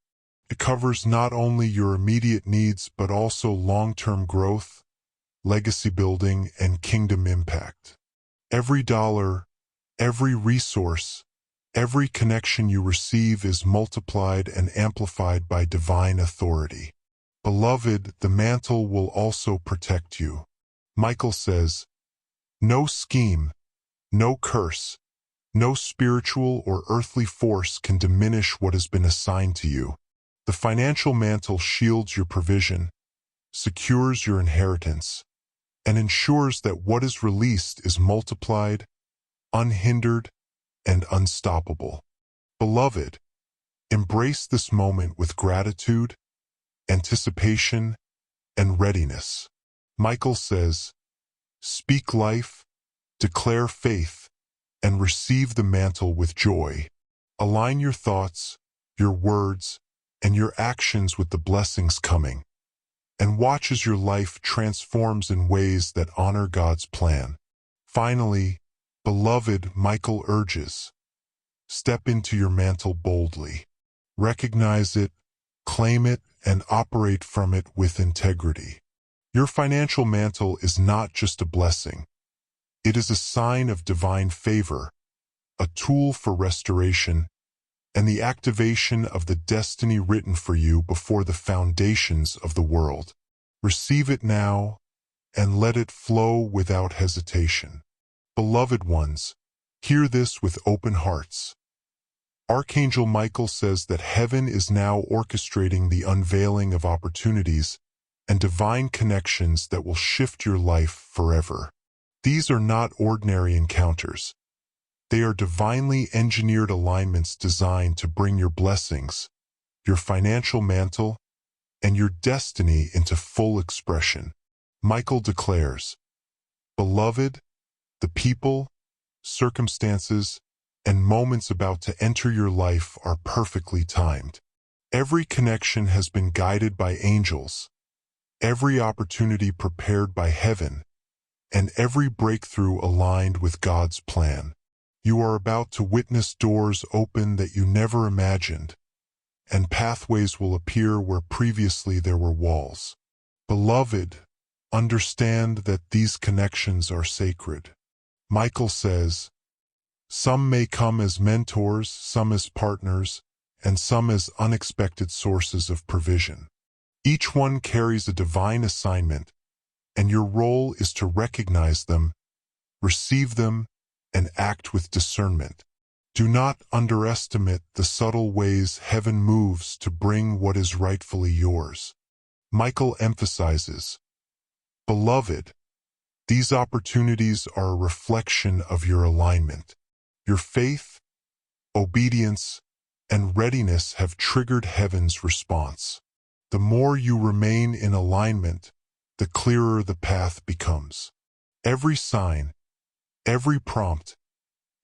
It covers not only your immediate needs but also long-term growth, legacy building, and kingdom impact. Every dollar, every resource, every connection you receive is multiplied and amplified by divine authority. Beloved, the mantle will also protect you." Michael says, "No scheme, no curse, no spiritual or earthly force can diminish what has been assigned to you. The financial mantle shields your provision, secures your inheritance, and ensures that what is released is multiplied, unhindered, and unstoppable." Beloved, embrace this moment with gratitude, anticipation, and readiness. Michael says, "Speak life, declare faith, and receive the mantle with joy. Align your thoughts, your words, and your actions with the blessings coming, and watch as your life transforms in ways that honor God's plan." Finally, beloved, Michael urges, step into your mantle boldly. Recognize it, claim it, and operate from it with integrity. Your financial mantle is not just a blessing. It is a sign of divine favor, a tool for restoration, and the activation of the destiny written for you before the foundations of the world. Receive it now, and let it flow without hesitation. Beloved ones, hear this with open hearts. Archangel Michael says that heaven is now orchestrating the unveiling of opportunities and divine connections that will shift your life forever. These are not ordinary encounters. They are divinely engineered alignments designed to bring your blessings, your financial mantle, and your destiny into full expression. Michael declares, "Beloved, the people, circumstances, and moments about to enter your life are perfectly timed. Every connection has been guided by angels, every opportunity prepared by heaven, and every breakthrough aligned with God's plan. You are about to witness doors open that you never imagined, and pathways will appear where previously there were walls. Beloved, understand that these connections are sacred." Michael says, "Some may come as mentors, some as partners, and some as unexpected sources of provision. Each one carries a divine assignment, and your role is to recognize them, receive them, and act with discernment. Do not underestimate the subtle ways heaven moves to bring what is rightfully yours." Michael emphasizes, "Beloved, these opportunities are a reflection of your alignment. Your faith, obedience, and readiness have triggered heaven's response. The more you remain in alignment, the clearer the path becomes. Every sign, every prompt,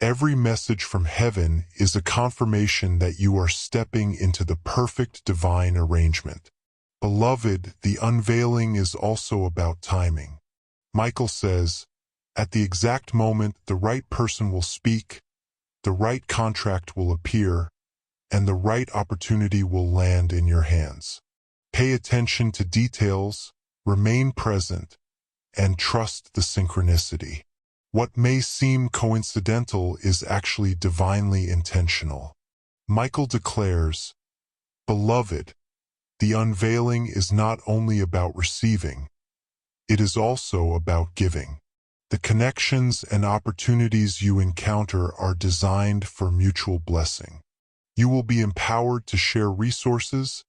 every message from heaven is a confirmation that you are stepping into the perfect divine arrangement. Beloved, the unveiling is also about timing. Michael says, at the exact moment the right person will speak, the right contract will appear, and the right opportunity will land in your hands. Pay attention to details, remain present, and trust the synchronicity. What may seem coincidental is actually divinely intentional. Michael declares, Beloved, the unveiling is not only about receiving, it is also about giving. The connections and opportunities you encounter are designed for mutual blessing. You will be empowered to share resources,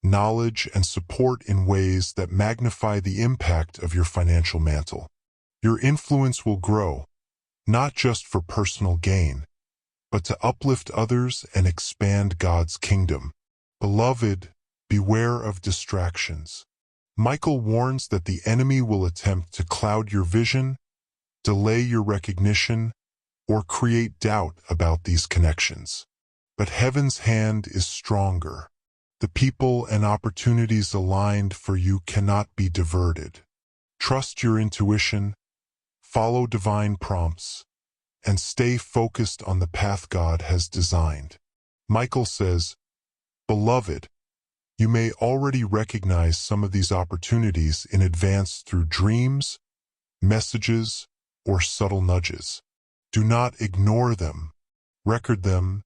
knowledge, and support in ways that magnify the impact of your financial mantle. Your influence will grow, not just for personal gain, but to uplift others and expand God's kingdom. Beloved, beware of distractions. Michael warns that the enemy will attempt to cloud your vision, delay your recognition, or create doubt about these connections. But heaven's hand is stronger. The people and opportunities aligned for you cannot be diverted. Trust your intuition, follow divine prompts, and stay focused on the path God has designed. Michael says, Beloved, you may already recognize some of these opportunities in advance through dreams, messages, or subtle nudges. Do not ignore them. Record them,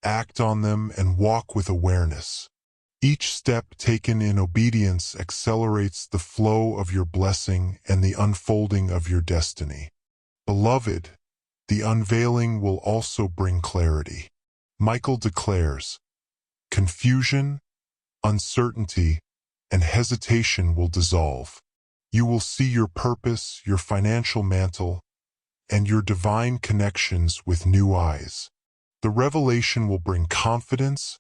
act on them, and walk with awareness. Each step taken in obedience accelerates the flow of your blessing and the unfolding of your destiny. Beloved, the unveiling will also bring clarity. Michael declares, confusion, uncertainty, and hesitation will dissolve. You will see your purpose, your financial mantle, and your divine connections with new eyes. The revelation will bring confidence,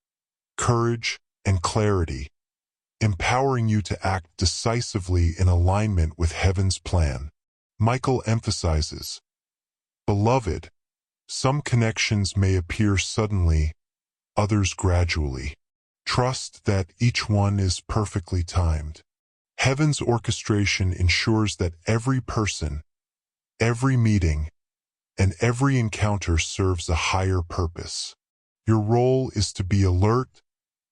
courage, and clarity, empowering you to act decisively in alignment with heaven's plan. Michael emphasizes, Beloved, some connections may appear suddenly, others gradually. Trust that each one is perfectly timed. Heaven's orchestration ensures that every person, every meeting, and every encounter serves a higher purpose. Your role is to be alert,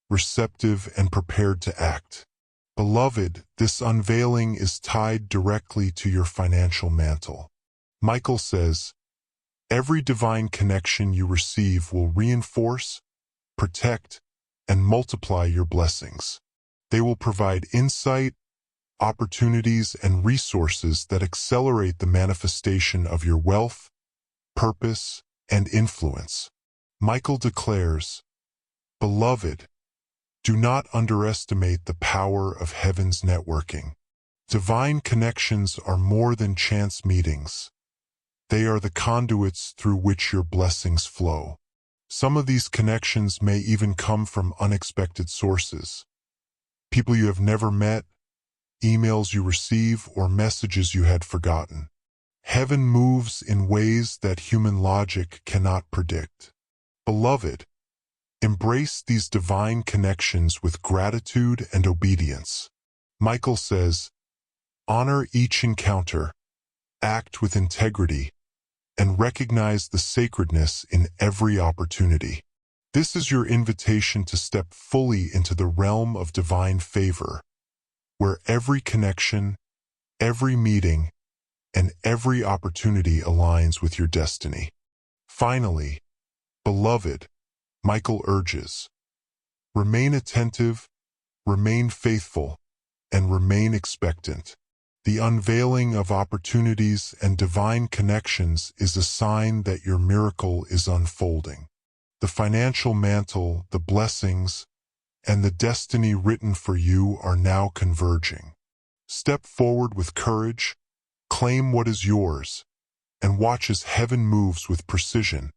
receptive, and prepared to act. Beloved, this unveiling is tied directly to your financial mantle. Michael says, every divine connection you receive will reinforce, protect, and multiply your blessings. They will provide insight, opportunities, and resources that accelerate the manifestation of your wealth, purpose, and influence. Michael declares, Beloved, do not underestimate the power of heaven's networking. Divine connections are more than chance meetings. They are the conduits through which your blessings flow. Some of these connections may even come from unexpected sources. People you have never met, emails you receive, or messages you had forgotten. Heaven moves in ways that human logic cannot predict. Beloved, embrace these divine connections with gratitude and obedience. Michael says, honor each encounter, act with integrity, and recognize the sacredness in every opportunity. This is your invitation to step fully into the realm of divine favor, where every connection, every meeting, and every opportunity aligns with your destiny. Finally, beloved, Michael urges, remain attentive, remain faithful, and remain expectant. The unveiling of opportunities and divine connections is a sign that your miracle is unfolding. The financial mantle, the blessings, and the destiny written for you are now converging. Step forward with courage, claim what is yours, and watch as heaven moves with precision,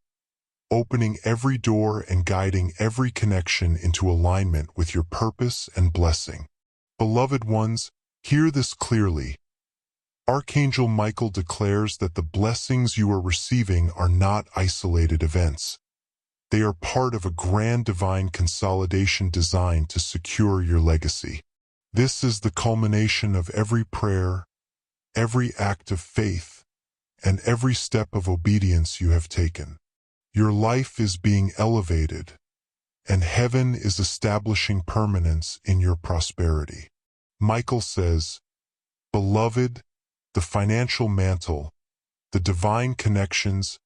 opening every door and guiding every connection into alignment with your purpose and blessing. Beloved ones, hear this clearly. Archangel Michael declares that the blessings you are receiving are not isolated events. They are part of a grand divine consolidation designed to secure your legacy. This is the culmination of every prayer, every act of faith, and every step of obedience you have taken. Your life is being elevated, and heaven is establishing permanence in your prosperity. Michael says, Beloved, the financial mantle, the divine connections,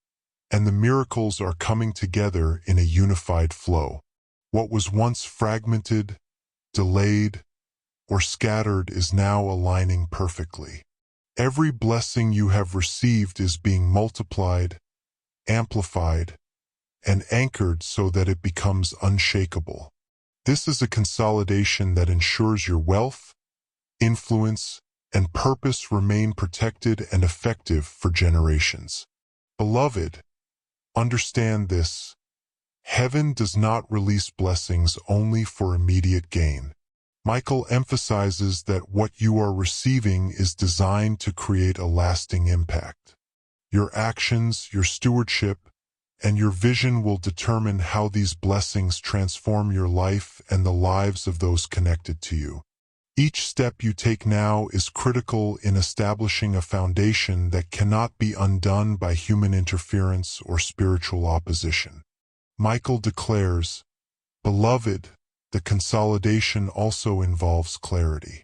and the miracles are coming together in a unified flow. What was once fragmented, delayed, or scattered is now aligning perfectly. Every blessing you have received is being multiplied, amplified, and anchored so that it becomes unshakable. This is a consolidation that ensures your wealth, influence, and purpose remain protected and effective for generations. Beloved, understand this. Heaven does not release blessings only for immediate gain. Michael emphasizes that what you are receiving is designed to create a lasting impact. Your actions, your stewardship, and your vision will determine how these blessings transform your life and the lives of those connected to you. Each step you take now is critical in establishing a foundation that cannot be undone by human interference or spiritual opposition. Michael declares, "Beloved, the consolidation also involves clarity.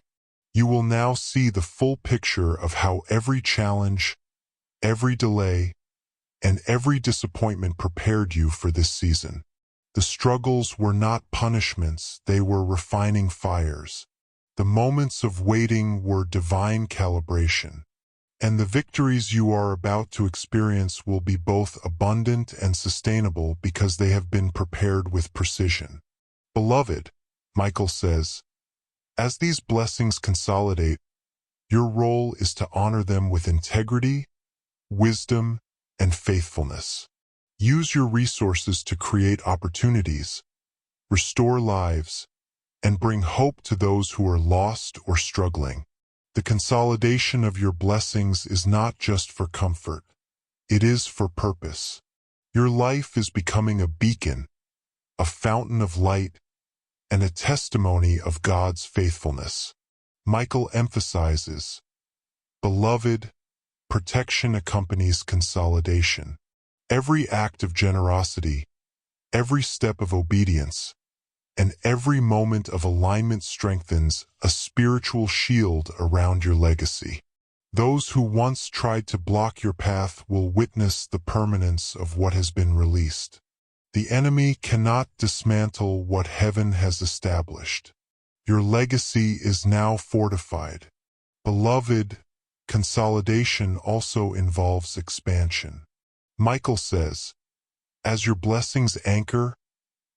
You will now see the full picture of how every challenge, every delay, and every disappointment prepared you for this season. The struggles were not punishments, they were refining fires. The moments of waiting were divine calibration. And the victories you are about to experience will be both abundant and sustainable because they have been prepared with precision." Beloved, Michael says, as these blessings consolidate, your role is to honor them with integrity, wisdom, and faithfulness. Use your resources to create opportunities, restore lives, and bring hope to those who are lost or struggling. The consolidation of your blessings is not just for comfort. It is for purpose. Your life is becoming a beacon, a fountain of light, and a testimony of God's faithfulness. Michael emphasizes, "Beloved, protection accompanies consolidation. Every act of generosity, every step of obedience, and every moment of alignment strengthens a spiritual shield around your legacy. Those who once tried to block your path will witness the permanence of what has been released. The enemy cannot dismantle what heaven has established. Your legacy is now fortified. Beloved, consolidation also involves expansion. Michael says, as your blessings anchor,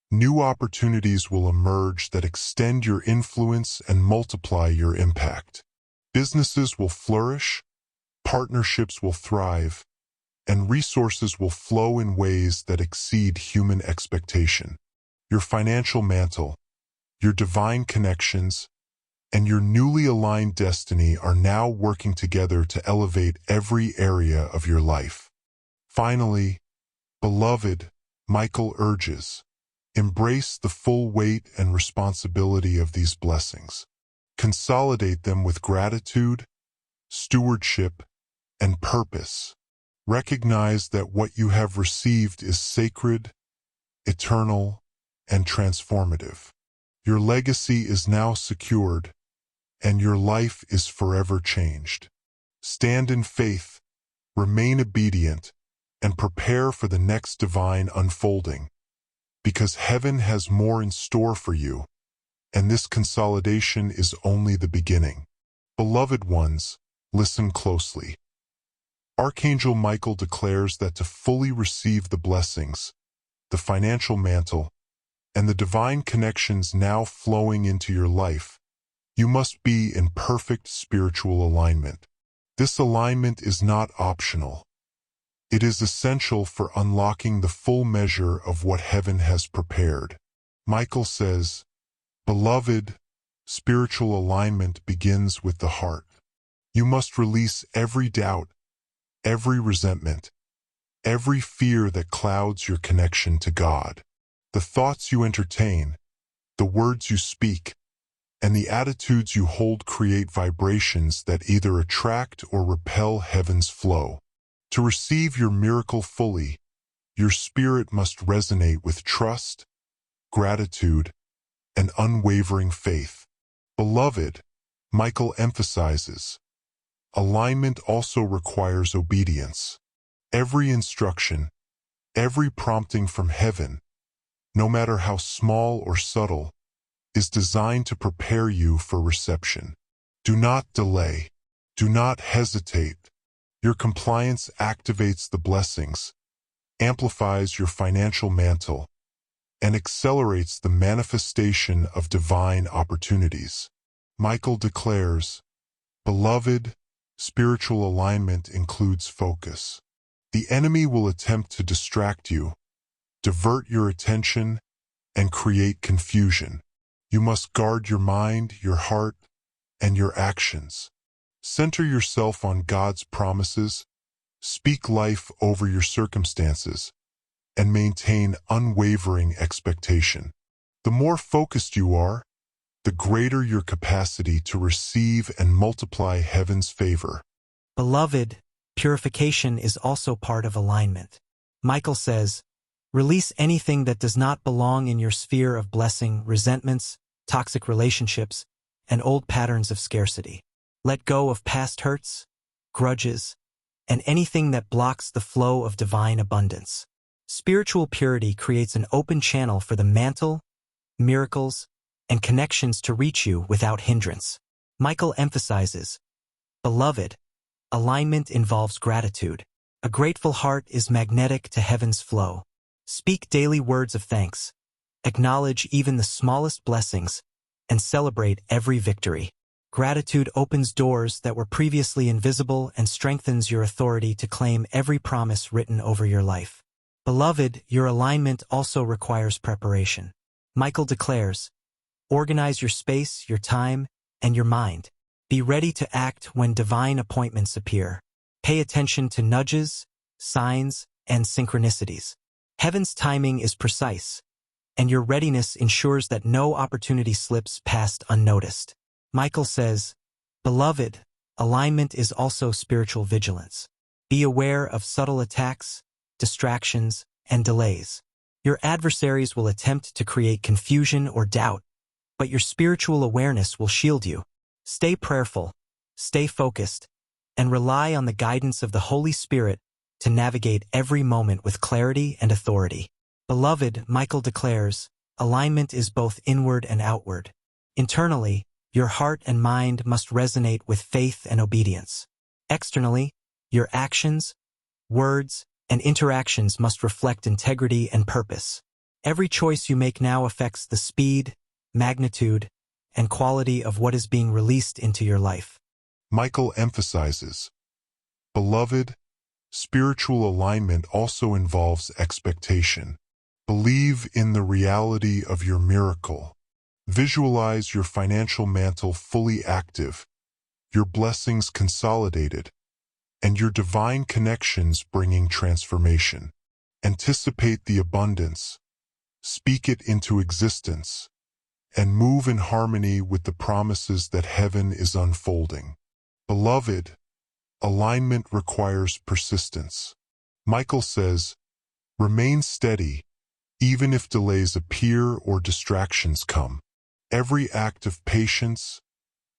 new opportunities will emerge that extend your influence and multiply your impact. Businesses will flourish, partnerships will thrive, and resources will flow in ways that exceed human expectation. Your financial mantle, your divine connections, and your newly aligned destiny are now working together to elevate every area of your life. Finally, beloved, Michael urges, embrace the full weight and responsibility of these blessings. Consolidate them with gratitude, stewardship, and purpose. Recognize that what you have received is sacred, eternal, and transformative. Your legacy is now secured, and your life is forever changed. Stand in faith, remain obedient, and prepare for the next divine unfolding, because heaven has more in store for you, and this consolidation is only the beginning. Beloved ones, listen closely. Archangel Michael declares that to fully receive the blessings, the financial mantle, and the divine connections now flowing into your life, you must be in perfect spiritual alignment. This alignment is not optional. It is essential for unlocking the full measure of what heaven has prepared. Michael says, beloved, spiritual alignment begins with the heart. You must release every doubt, every resentment, every fear that clouds your connection to God. The thoughts you entertain, the words you speak, and the attitudes you hold create vibrations that either attract or repel heaven's flow. To receive your miracle fully, your spirit must resonate with trust, gratitude, and unwavering faith. Beloved, Michael emphasizes, alignment also requires obedience. Every instruction, every prompting from heaven, no matter how small or subtle, is designed to prepare you for reception. Do not delay. Do not hesitate. Your compliance activates the blessings, amplifies your financial mantle, and accelerates the manifestation of divine opportunities. Michael declares, "Beloved, spiritual alignment includes focus. The enemy will attempt to distract you, divert your attention, and create confusion. You must guard your mind, your heart, and your actions. Center yourself on God's promises, speak life over your circumstances, and maintain unwavering expectation. The more focused you are, the greater your capacity to receive and multiply heaven's favor." Beloved, purification is also part of alignment. Michael says, release anything that does not belong in your sphere of blessing, resentments, toxic relationships, and old patterns of scarcity. Let go of past hurts, grudges, and anything that blocks the flow of divine abundance. Spiritual purity creates an open channel for the mantle, miracles, and connections to reach you without hindrance. Michael emphasizes, beloved, alignment involves gratitude. A grateful heart is magnetic to heaven's flow. Speak daily words of thanks, acknowledge even the smallest blessings, and celebrate every victory. Gratitude opens doors that were previously invisible and strengthens your authority to claim every promise written over your life. Beloved, your alignment also requires preparation. Michael declares, organize your space, your time, and your mind. Be ready to act when divine appointments appear. Pay attention to nudges, signs, and synchronicities. Heaven's timing is precise, and your readiness ensures that no opportunity slips past unnoticed. Michael says, beloved, alignment is also spiritual vigilance. Be aware of subtle attacks, distractions, and delays. Your adversaries will attempt to create confusion or doubt, but your spiritual awareness will shield you. Stay prayerful, stay focused, and rely on the guidance of the Holy Spirit to navigate every moment with clarity and authority. Beloved, Michael declares, alignment is both inward and outward. Internally, your heart and mind must resonate with faith and obedience. Externally, your actions, words, and interactions must reflect integrity and purpose. Every choice you make now affects the speed, magnitude, and quality of what is being released into your life. Michael emphasizes, beloved, spiritual alignment also involves expectation. Believe in the reality of your miracle. Visualize your financial mantle fully active, your blessings consolidated, and your divine connections bringing transformation. Anticipate the abundance, speak it into existence, and move in harmony with the promises that heaven is unfolding. Beloved, alignment requires persistence. Michael says, remain steady, even if delays appear or distractions come. Every act of patience,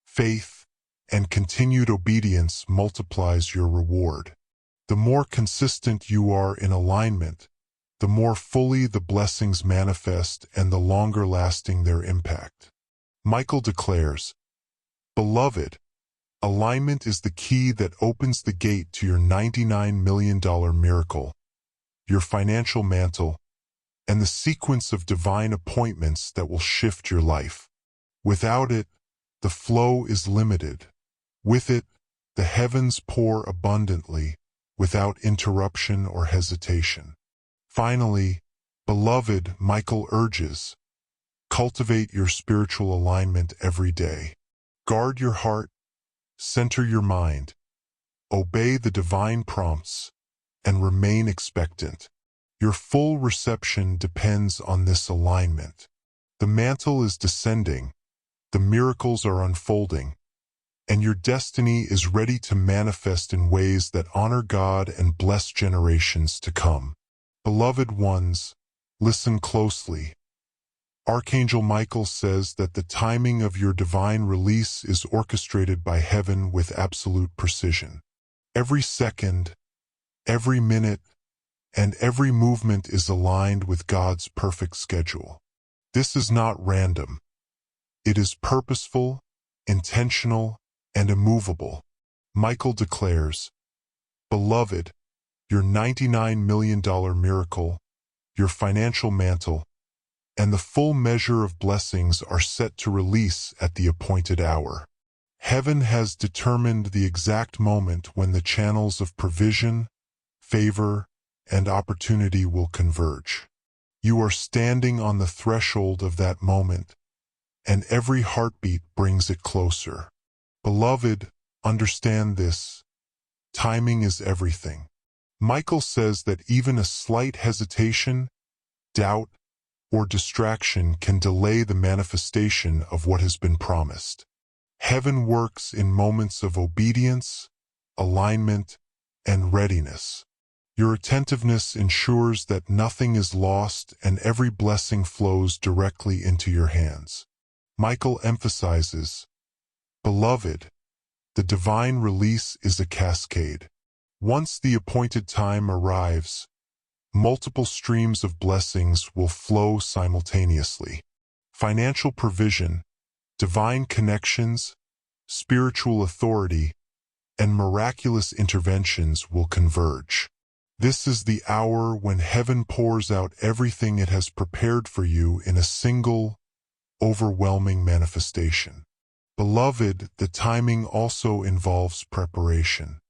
faith, and continued obedience multiplies your reward. The more consistent you are in alignment, the more fully the blessings manifest and the longer lasting their impact. Michael declares, beloved, alignment is the key that opens the gate to your $99 million miracle, your financial mantle, and the sequence of divine appointments that will shift your life. Without it, the flow is limited. With it, the heavens pour abundantly, without interruption or hesitation. Finally, beloved, Michael urges, cultivate your spiritual alignment every day. Guard your heart, center your mind, obey the divine prompts, and remain expectant. Your full reception depends on this alignment. The mantle is descending, the miracles are unfolding, and your destiny is ready to manifest in ways that honor God and bless generations to come. Beloved ones, listen closely. Archangel Michael says that the timing of your divine release is orchestrated by heaven with absolute precision. Every second, every minute, and every movement is aligned with God's perfect schedule. This is not random. It is purposeful, intentional, and immovable. Michael declares, "Beloved, your $99 million miracle, your financial mantle, and the full measure of blessings are set to release at the appointed hour. Heaven has determined the exact moment when the channels of provision, favor, and opportunity will converge. You are standing on the threshold of that moment, and every heartbeat brings it closer. Beloved, understand this. Timing is everything." Michael says that even a slight hesitation, doubt, or distraction can delay the manifestation of what has been promised. Heaven works in moments of obedience, alignment, and readiness. Your attentiveness ensures that nothing is lost and every blessing flows directly into your hands. Michael emphasizes, "Beloved, the divine release is a cascade. Once the appointed time arrives, multiple streams of blessings will flow simultaneously. Financial provision, divine connections, spiritual authority, and miraculous interventions will converge. This is the hour when heaven pours out everything it has prepared for you in a single, overwhelming manifestation." Beloved, the timing also involves preparation.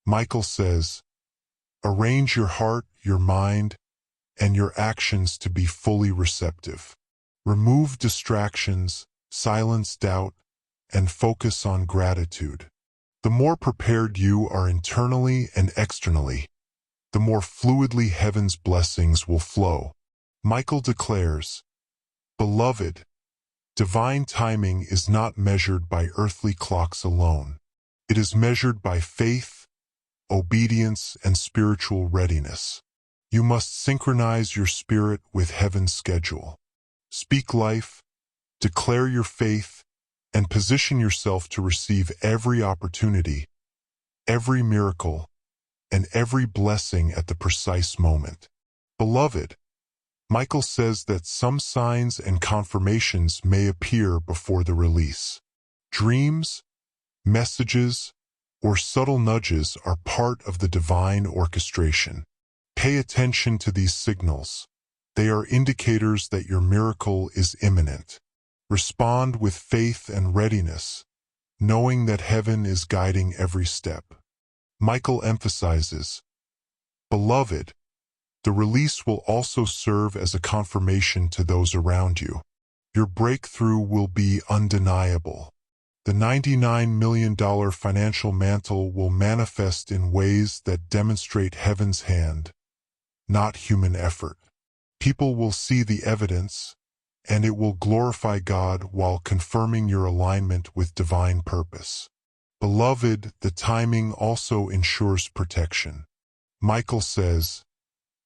Michael says, "Arrange your heart, your mind, and your actions to be fully receptive. Remove distractions, silence doubt, and focus on gratitude. The more prepared you are internally and externally, the more fluidly heaven's blessings will flow." Michael declares, "Beloved, divine timing is not measured by earthly clocks alone. It is measured by faith, obedience, and spiritual readiness. You must synchronize your spirit with heaven's schedule. Speak life, declare your faith, and position yourself to receive every opportunity, every miracle, and every blessing at the precise moment." Beloved, Michael says that some signs and confirmations may appear before the release. Dreams, messages, or subtle nudges are part of the divine orchestration. Pay attention to these signals. They are indicators that your miracle is imminent. Respond with faith and readiness, knowing that heaven is guiding every step. Michael emphasizes, "Beloved, the release will also serve as a confirmation to those around you. Your breakthrough will be undeniable. The $99 million financial mantle will manifest in ways that demonstrate heaven's hand, not human effort. People will see the evidence, and it will glorify God while confirming your alignment with divine purpose." Beloved, the timing also ensures protection. Michael says,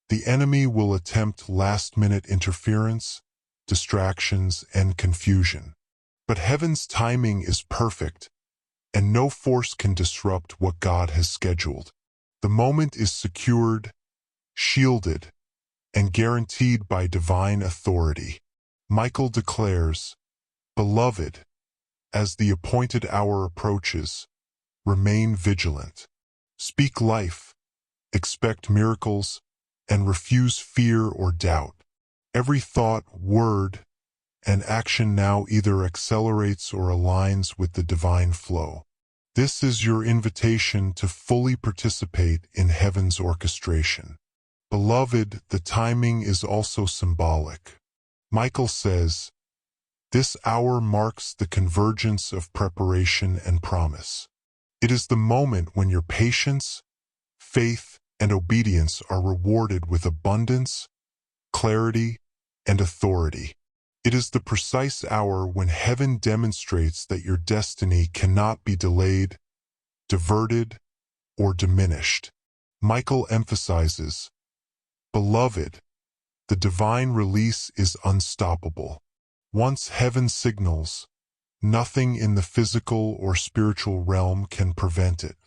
"The enemy will attempt last-minute interference, distractions, and confusion. But heaven's timing is perfect, and no force can disrupt what God has scheduled. The moment is secured, shielded, and guaranteed by divine authority." Michael declares, "Beloved, as the appointed hour approaches, remain vigilant. Speak life, expect miracles, and refuse fear or doubt. Every thought, word, and action now either accelerates or aligns with the divine flow. This is your invitation to fully participate in heaven's orchestration." Beloved, the timing is also symbolic. Michael says, "This hour marks the convergence of preparation and promise. It is the moment when your patience, faith, and obedience are rewarded with abundance, clarity, and authority. It is the precise hour when heaven demonstrates that your destiny cannot be delayed, diverted, or diminished." Michael emphasizes, "Beloved, the divine release is unstoppable. Once heaven signals, nothing in the physical or spiritual realm can prevent it.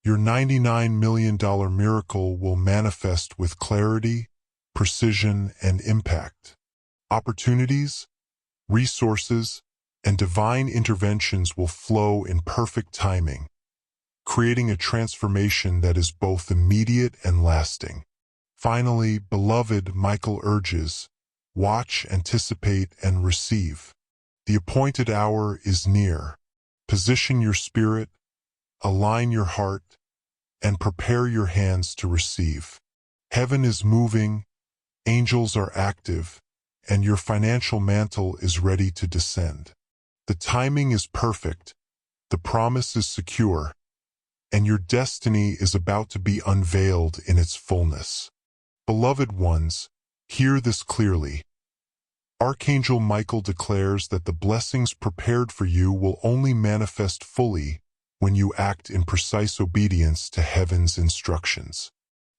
Your $99 million miracle will manifest with clarity, precision, and impact. Opportunities, resources, and divine interventions will flow in perfect timing, creating a transformation that is both immediate and lasting. Finally, beloved, Michael urges, watch, anticipate, and receive. The appointed hour is near. Position your spirit, align your heart, and prepare your hands to receive. Heaven is moving, angels are active, and your financial mantle is ready to descend. The timing is perfect, the promise is secure, and your destiny is about to be unveiled in its fullness. Beloved ones, hear this clearly. Archangel Michael declares that the blessings prepared for you will only manifest fully when you act in precise obedience to heaven's instructions.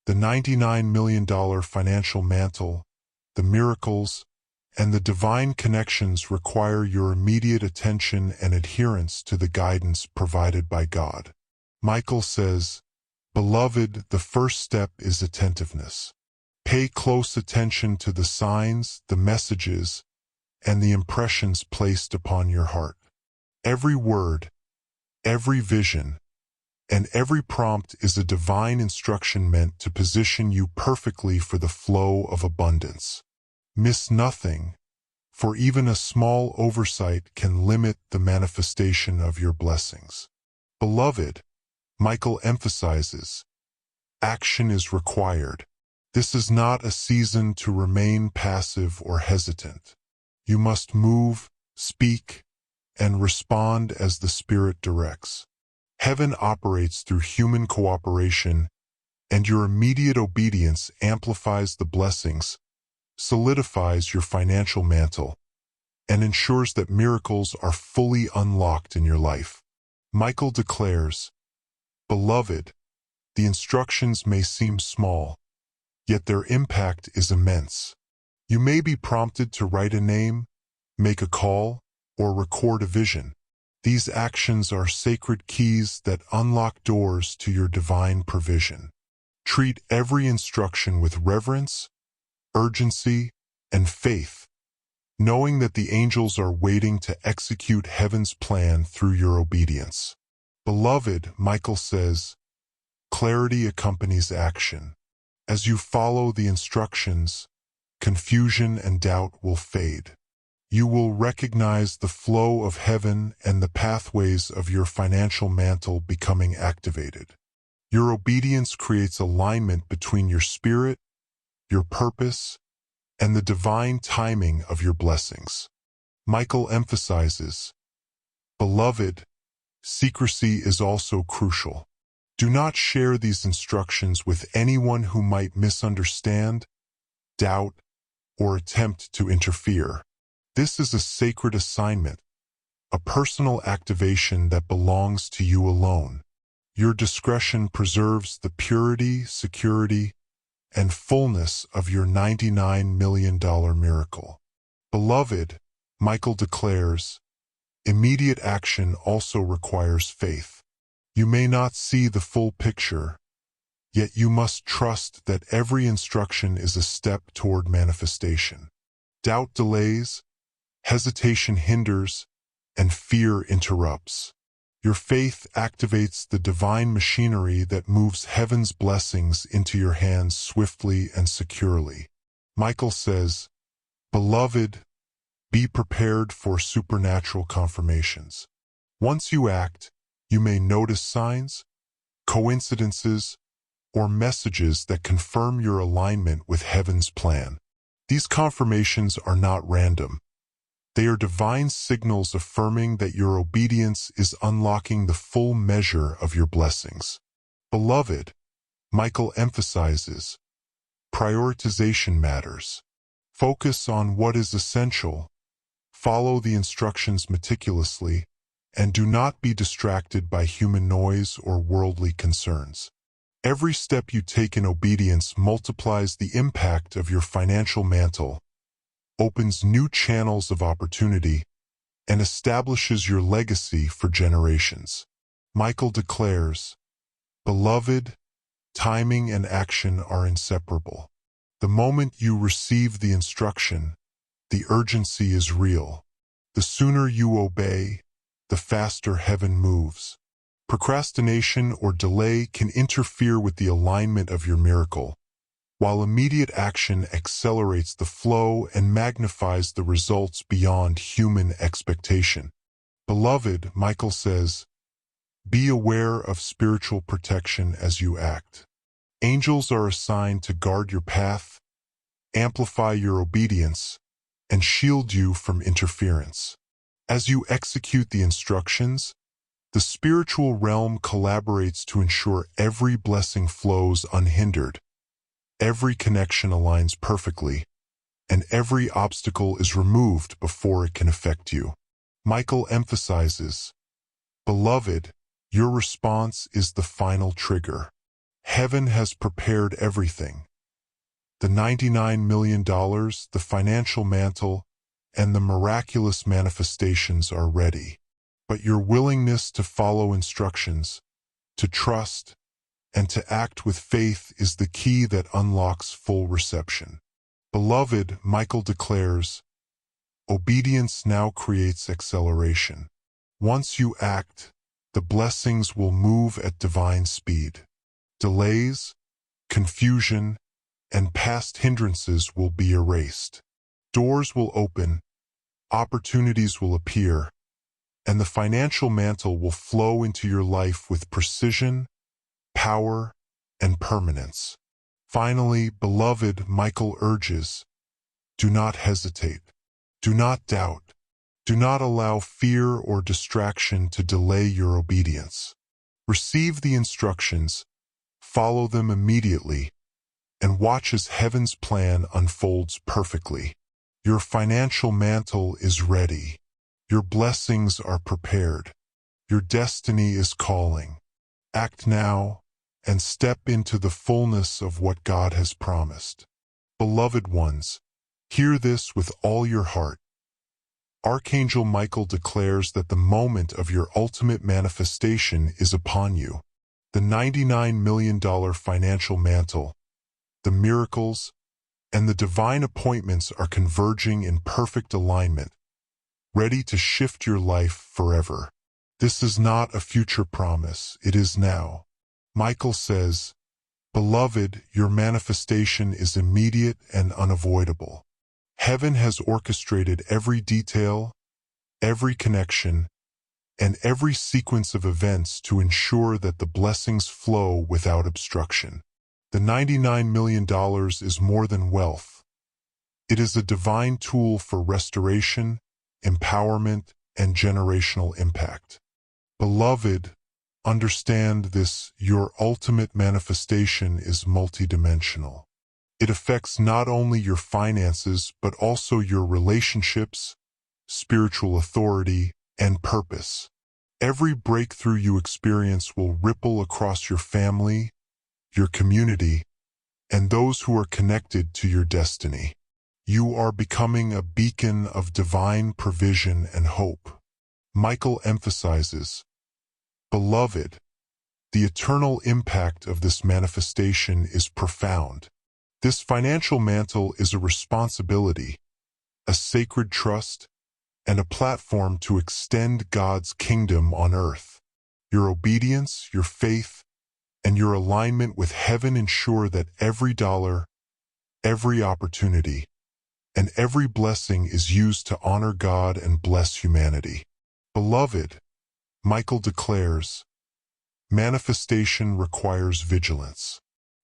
The $99 million financial mantle, the miracles, and the divine connections require your immediate attention and adherence to the guidance provided by God. Michael says, beloved, the first step is attentiveness. Pay close attention to the signs, the messages, and the impressions placed upon your heart. Every word, every vision, and every prompt is a divine instruction meant to position you perfectly for the flow of abundance. Miss nothing, for even a small oversight can limit the manifestation of your blessings. Beloved, Michael emphasizes, action is required. This is not a season to remain passive or hesitant. You must move, speak, and respond as the Spirit directs. Heaven operates through human cooperation, and your immediate obedience amplifies the blessings, solidifies your financial mantle, and ensures that miracles are fully unlocked in your life. Michael declares, beloved, the instructions may seem small, yet their impact is immense. You may be prompted to write a name, make a call, or record a vision. These actions are sacred keys that unlock doors to your divine provision. Treat every instruction with reverence, urgency, and faith, knowing that the angels are waiting to execute heaven's plan through your obedience. Beloved, Michael says, clarity accompanies action. As you follow the instructions, confusion and doubt will fade. You will recognize the flow of heaven and the pathways of your financial mantle becoming activated. Your obedience creates alignment between your spirit, your purpose, and the divine timing of your blessings. Michael emphasizes, beloved, secrecy is also crucial. Do not share these instructions with anyone who might misunderstand, doubt, or attempt to interfere. This is a sacred assignment, a personal activation that belongs to you alone. Your discretion preserves the purity, security, and fullness of your $99 million miracle. Beloved, Michael declares, immediate action also requires faith. You may not see the full picture, yet you must trust that every instruction is a step toward manifestation. Doubt delays, hesitation hinders, and fear interrupts. Your faith activates the divine machinery that moves heaven's blessings into your hands swiftly and securely. Michael says, beloved, be prepared for supernatural confirmations. Once you act, you may notice signs, coincidences, or messages that confirm your alignment with heaven's plan. These confirmations are not random. They are divine signals affirming that your obedience is unlocking the full measure of your blessings. Beloved, Michael emphasizes, prioritization matters. Focus on what is essential, follow the instructions meticulously, and do not be distracted by human noise or worldly concerns. Every step you take in obedience multiplies the impact of your financial mantle, opens new channels of opportunity, and establishes your legacy for generations. Michael declares, Beloved, timing and action are inseparable. The moment you receive the instruction, the urgency is real. The sooner you obey, the faster heaven moves. Procrastination or delay can interfere with the alignment of your miracle, while immediate action accelerates the flow and magnifies the results beyond human expectation. Beloved, Michael says, be aware of spiritual protection as you act. Angels are assigned to guard your path, amplify your obedience, and shield you from interference. As you execute the instructions, the spiritual realm collaborates to ensure every blessing flows unhindered, every connection aligns perfectly, and every obstacle is removed before it can affect you. Michael emphasizes, beloved, your response is the final trigger. Heaven has prepared everything. The $99 million, the financial mantle, and the miraculous manifestations are ready. But your willingness to follow instructions, to trust, and to act with faith is the key that unlocks full reception. Beloved, Michael declares, obedience now creates acceleration. Once you act, the blessings will move at divine speed. Delays, confusion, and past hindrances will be erased. Doors will open, opportunities will appear, and the financial mantle will flow into your life with precision, power, and permanence. Finally, beloved, Michael urges, do not hesitate, do not doubt, do not allow fear or distraction to delay your obedience. Receive the instructions, follow them immediately, and watch as heaven's plan unfolds perfectly. Your financial mantle is ready. Your blessings are prepared. Your destiny is calling. Act now and step into the fullness of what God has promised. Beloved ones, hear this with all your heart. Archangel Michael declares that the moment of your ultimate manifestation is upon you. The $99 million financial mantle, the miracles, and the divine appointments are converging in perfect alignment, ready to shift your life forever. This is not a future promise, it is now. Michael says, beloved, your manifestation is immediate and unavoidable. Heaven has orchestrated every detail, every connection, and every sequence of events to ensure that the blessings flow without obstruction. The $99 million is more than wealth. It is a divine tool for restoration, empowerment, and generational impact. Beloved, understand this, your ultimate manifestation is multidimensional. It affects not only your finances, but also your relationships, spiritual authority, and purpose. Every breakthrough you experience will ripple across your family, your community, and those who are connected to your destiny. You are becoming a beacon of divine provision and hope. Michael emphasizes, beloved, the eternal impact of this manifestation is profound. This financial mantle is a responsibility, a sacred trust, and a platform to extend God's kingdom on earth. Your obedience, your faith, and your alignment with heaven ensure that every dollar, every opportunity, and every blessing is used to honor God and bless humanity. Beloved, Michael declares, manifestation requires vigilance.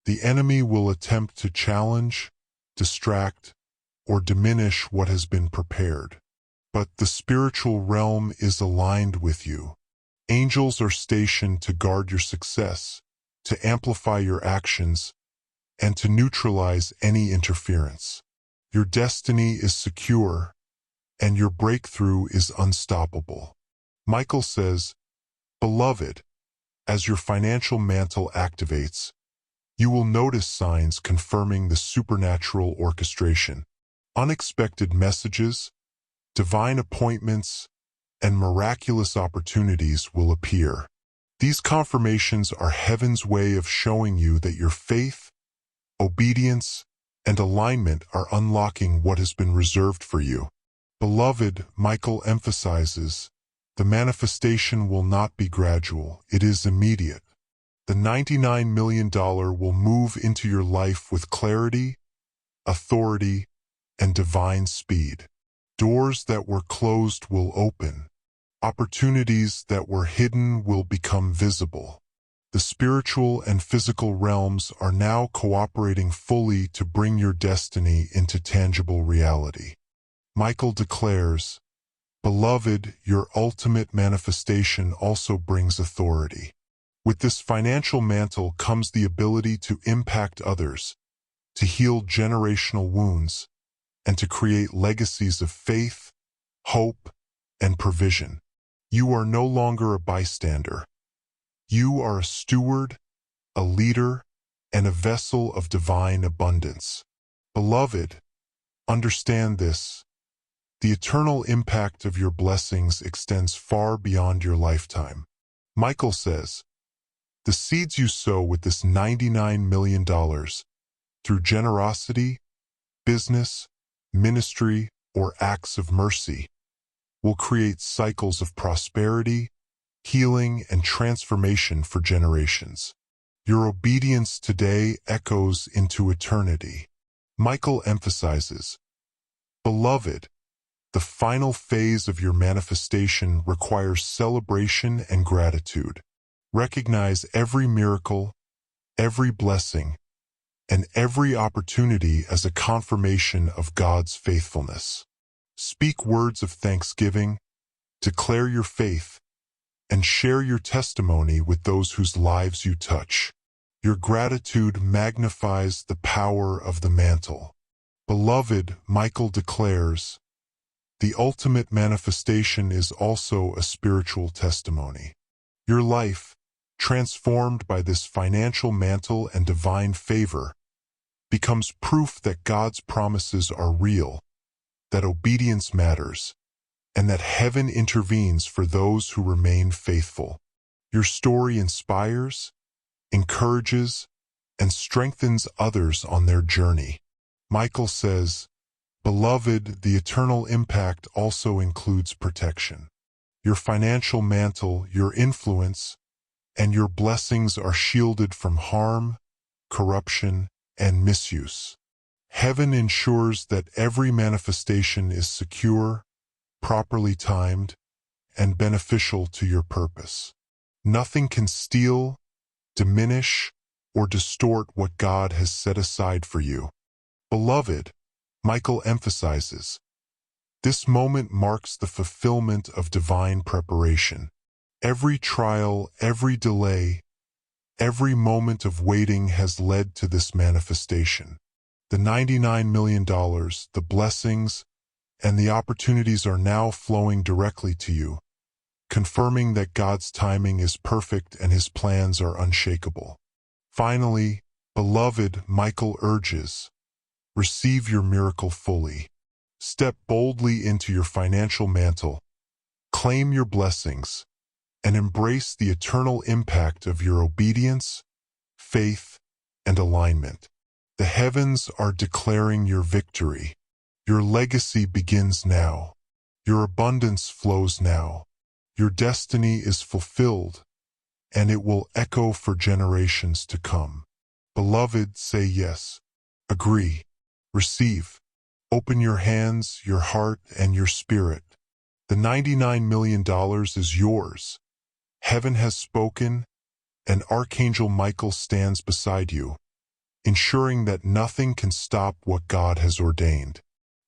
The enemy will attempt to challenge, distract, or diminish what has been prepared. But the spiritual realm is aligned with you. Angels are stationed to guard your success, to amplify your actions, and to neutralize any interference. Your destiny is secure, and your breakthrough is unstoppable. Michael says, beloved, as your financial mantle activates, you will notice signs confirming the supernatural orchestration. Unexpected messages, divine appointments, and miraculous opportunities will appear. These confirmations are heaven's way of showing you that your faith, obedience, and alignment are unlocking what has been reserved for you. Beloved, Michael emphasizes, the manifestation will not be gradual, it is immediate. The $99 million will move into your life with clarity, authority, and divine speed. Doors that were closed will open. Opportunities that were hidden will become visible. The spiritual and physical realms are now cooperating fully to bring your destiny into tangible reality. Michael declares, Beloved, your ultimate manifestation also brings authority. With this financial mantle comes the ability to impact others, to heal generational wounds, and to create legacies of faith, hope, and provision. You are no longer a bystander. You are a steward, a leader, and a vessel of divine abundance. Beloved, understand this. The eternal impact of your blessings extends far beyond your lifetime. Michael says, the seeds you sow with this $99 million through generosity, business, ministry, or acts of mercy will create cycles of prosperity, healing, and transformation for generations. Your obedience today echoes into eternity. Michael emphasizes, Beloved, the final phase of your manifestation requires celebration and gratitude. Recognize every miracle, every blessing, and every opportunity as a confirmation of God's faithfulness. Speak words of thanksgiving, declare your faith, and share your testimony with those whose lives you touch. Your gratitude magnifies the power of the mantle. Beloved, Michael declares, the ultimate manifestation is also a spiritual testimony. Your life, transformed by this financial mantle and divine favor, becomes proof that God's promises are real, that obedience matters, and that heaven intervenes for those who remain faithful. Your story inspires, encourages, and strengthens others on their journey. Michael says, Beloved, the eternal impact also includes protection. Your financial mantle, your influence, and your blessings are shielded from harm, corruption, and misuse. Heaven ensures that every manifestation is secure, properly timed, and beneficial to your purpose. Nothing can steal, diminish, or distort what God has set aside for you. Beloved, Michael emphasizes, this moment marks the fulfillment of divine preparation. Every trial, every delay, every moment of waiting has led to this manifestation. The $99 million, the blessings, and the opportunities are now flowing directly to you, confirming that God's timing is perfect and His plans are unshakable. Finally, beloved, Michael urges, receive your miracle fully. Step boldly into your financial mantle, claim your blessings, and embrace the eternal impact of your obedience, faith, and alignment. The heavens are declaring your victory. Your legacy begins now. Your abundance flows now. Your destiny is fulfilled, and it will echo for generations to come. Beloved, say yes. Agree. Receive. Open your hands, your heart, and your spirit. The $99 million is yours. Heaven has spoken, and Archangel Michael stands beside you, ensuring that nothing can stop what God has ordained.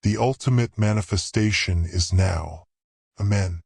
The ultimate manifestation is now. Amen.